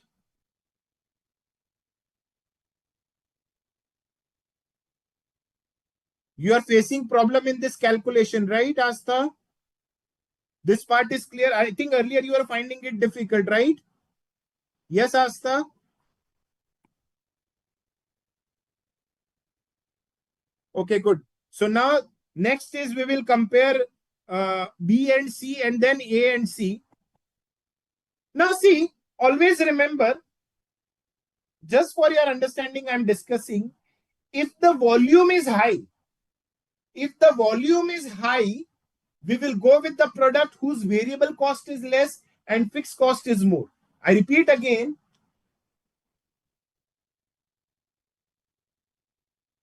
You are facing problem in this calculation, right, Astha? This part is clear. I think earlier you were finding it difficult, right? Yes, Astha? Okay, good. So now, next is we will compare B and C and then A and C. Now see, always remember, just for your understanding, I'm discussing, if the volume is high, we will go with the product whose variable cost is less and fixed cost is more. I repeat again,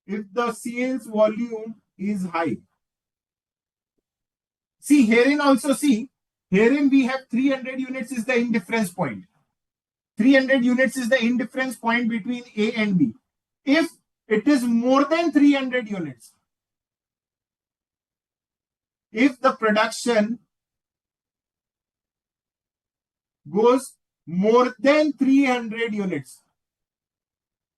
if the sales volume is high. See, herein also see, herein we have 300 units is the indifference point. 300 units is the indifference point between A and B. If it is more than 300 units, if the production goes more than 300 units,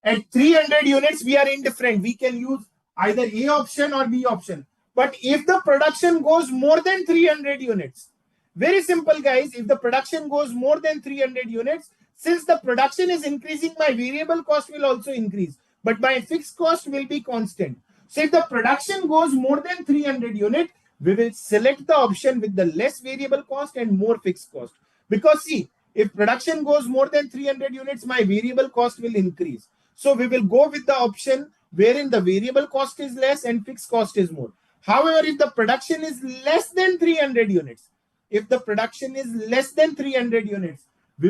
at 300 units, we are indifferent. We can use either A option or B option. But if the production goes more than 300 units, very simple, guys. If the production goes more than 300 units, since the production is increasing, my variable cost will also increase, but my fixed cost will be constant. So if the production goes more than 300 units, we will select the option with the less variable cost and more fixed cost. Because see, if production goes more than 300 units, my variable cost will increase. So we will go with the option wherein the variable cost is less and fixed cost is more. However, if the production is less than 300 units, we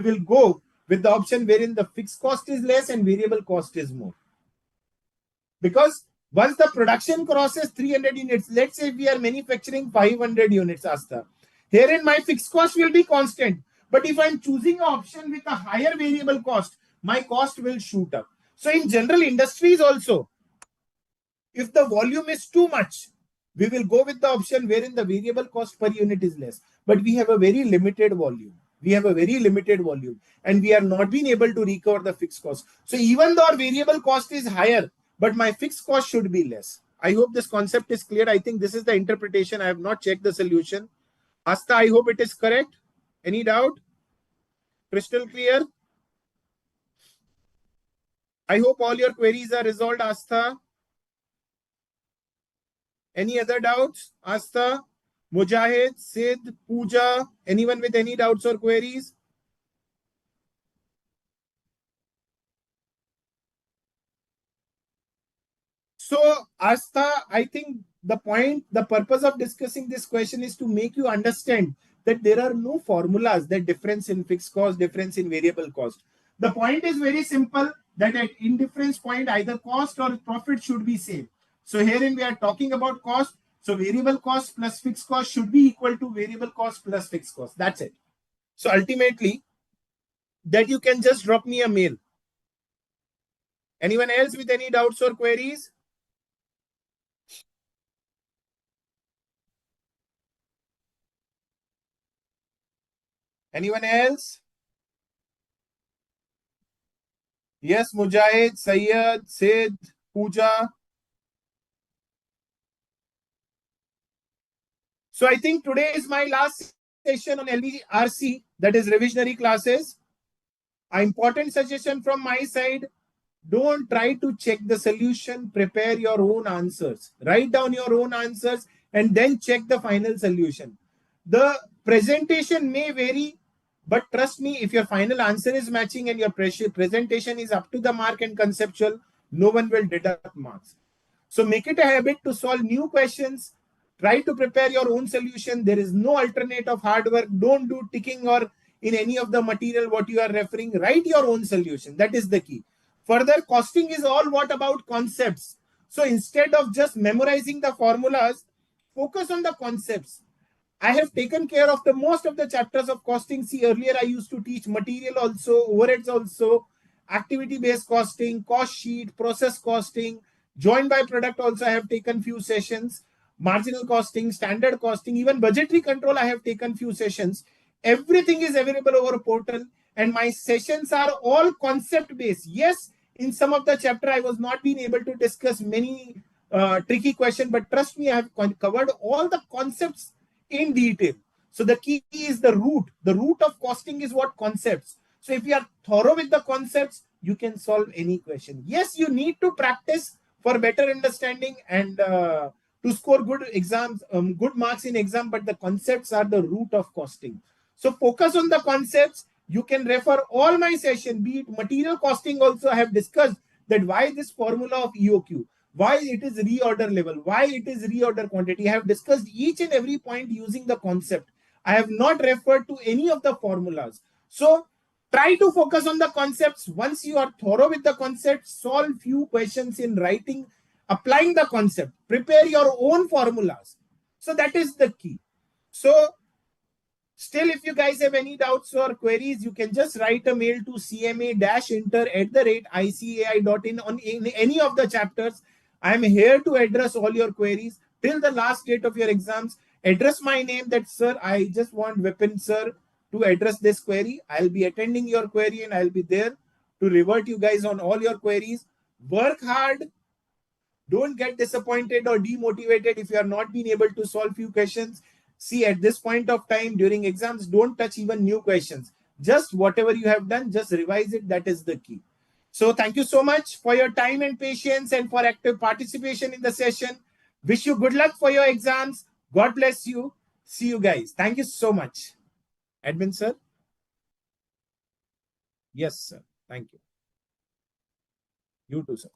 will go with the option wherein the fixed cost is less and variable cost is more. Because once the production crosses 300 units, let's say we are manufacturing 500 units, Astha. Herein my fixed cost will be constant. But if I'm choosing an option with a higher variable cost, my cost will shoot up. So in general industries also, if the volume is too much, we will go with the option wherein the variable cost per unit is less. But we have a very limited volume. We have a very limited volume and we are not being able to recover the fixed cost. So even though our variable cost is higher, but my fixed cost should be less. I hope this concept is clear. I think this is the interpretation. I have not checked the solution. Asta, I hope it is correct. Any doubt? Crystal clear? I hope all your queries are resolved, Asta. Any other doubts? Asta, Mujahid, Sid, Pooja, anyone with any doubts or queries? So, Asta, I think the purpose of discussing this question is to make you understand that there are no formulas that difference in fixed cost, difference in variable cost. The point is very simple that at indifference point, either cost or profit should be same. So herein we are talking about cost. So variable cost plus fixed cost should be equal to variable cost plus fixed cost. That's it. So ultimately, that you can just drop me a mail. Anyone else with any doubts or queries? Anyone else? Yes, Mujahid, Sayyid, Sid, Pooja. So I think today is my last session on LVRC, that is revisionary classes. An important suggestion from my side, don't try to check the solution, prepare your own answers. Write down your own answers and then check the final solution. The presentation may vary, but trust me, if your final answer is matching and your presentation is up to the mark and conceptual, no one will deduct marks. So make it a habit to solve new questions. Try to prepare your own solution. There is no alternate of hard work. Don't do ticking or in any of the material what you are referring. Write your own solution. That is the key. Further, costing is all what about concepts. So instead of just memorizing the formulas, focus on the concepts. I have taken care of the most of the chapters of costing. See, earlier I used to teach material also, overheads also, activity-based costing, cost sheet, process costing, joined by product also I have taken few sessions, marginal costing, standard costing, even budgetary control I have taken few sessions. Everything is available over a portal and my sessions are all concept-based. Yes, in some of the chapter I was not being able to discuss many tricky questions, but trust me, I have covered all the concepts in detail. So the key is the root. The root of costing is what concepts. So if you are thorough with the concepts, you can solve any question. Yes, you need to practice for better understanding and to score good exams, good marks in exam, but the concepts are the root of costing. So focus on the concepts. You can refer all my session, be it material costing also I have discussed that why this formula of EOQ, why it is reorder level, why it is reorder quantity. I have discussed each and every point using the concept. I have not referred to any of the formulas. So try to focus on the concepts. Once you are thorough with the concept, solve few questions in writing, applying the concept, prepare your own formulas. So that is the key. So still, if you guys have any doubts or queries, you can just write a mail to cma-inter@icai.in on in any of the chapters. I am here to address all your queries till the last date of your exams. Address my name that, sir, I just want Vipin, sir, to address this query. I'll be attending your query and I'll be there to revert you guys on all your queries. Work hard. Don't get disappointed or demotivated if you are not being able to solve few questions. See, at this point of time during exams, don't touch even new questions. Just whatever you have done, just revise it. That is the key. So thank you so much for your time and patience and for active participation in the session. Wish you good luck for your exams. God bless you. See you guys. Thank you so much. Admin, sir? Yes, sir. Thank you. You too, sir.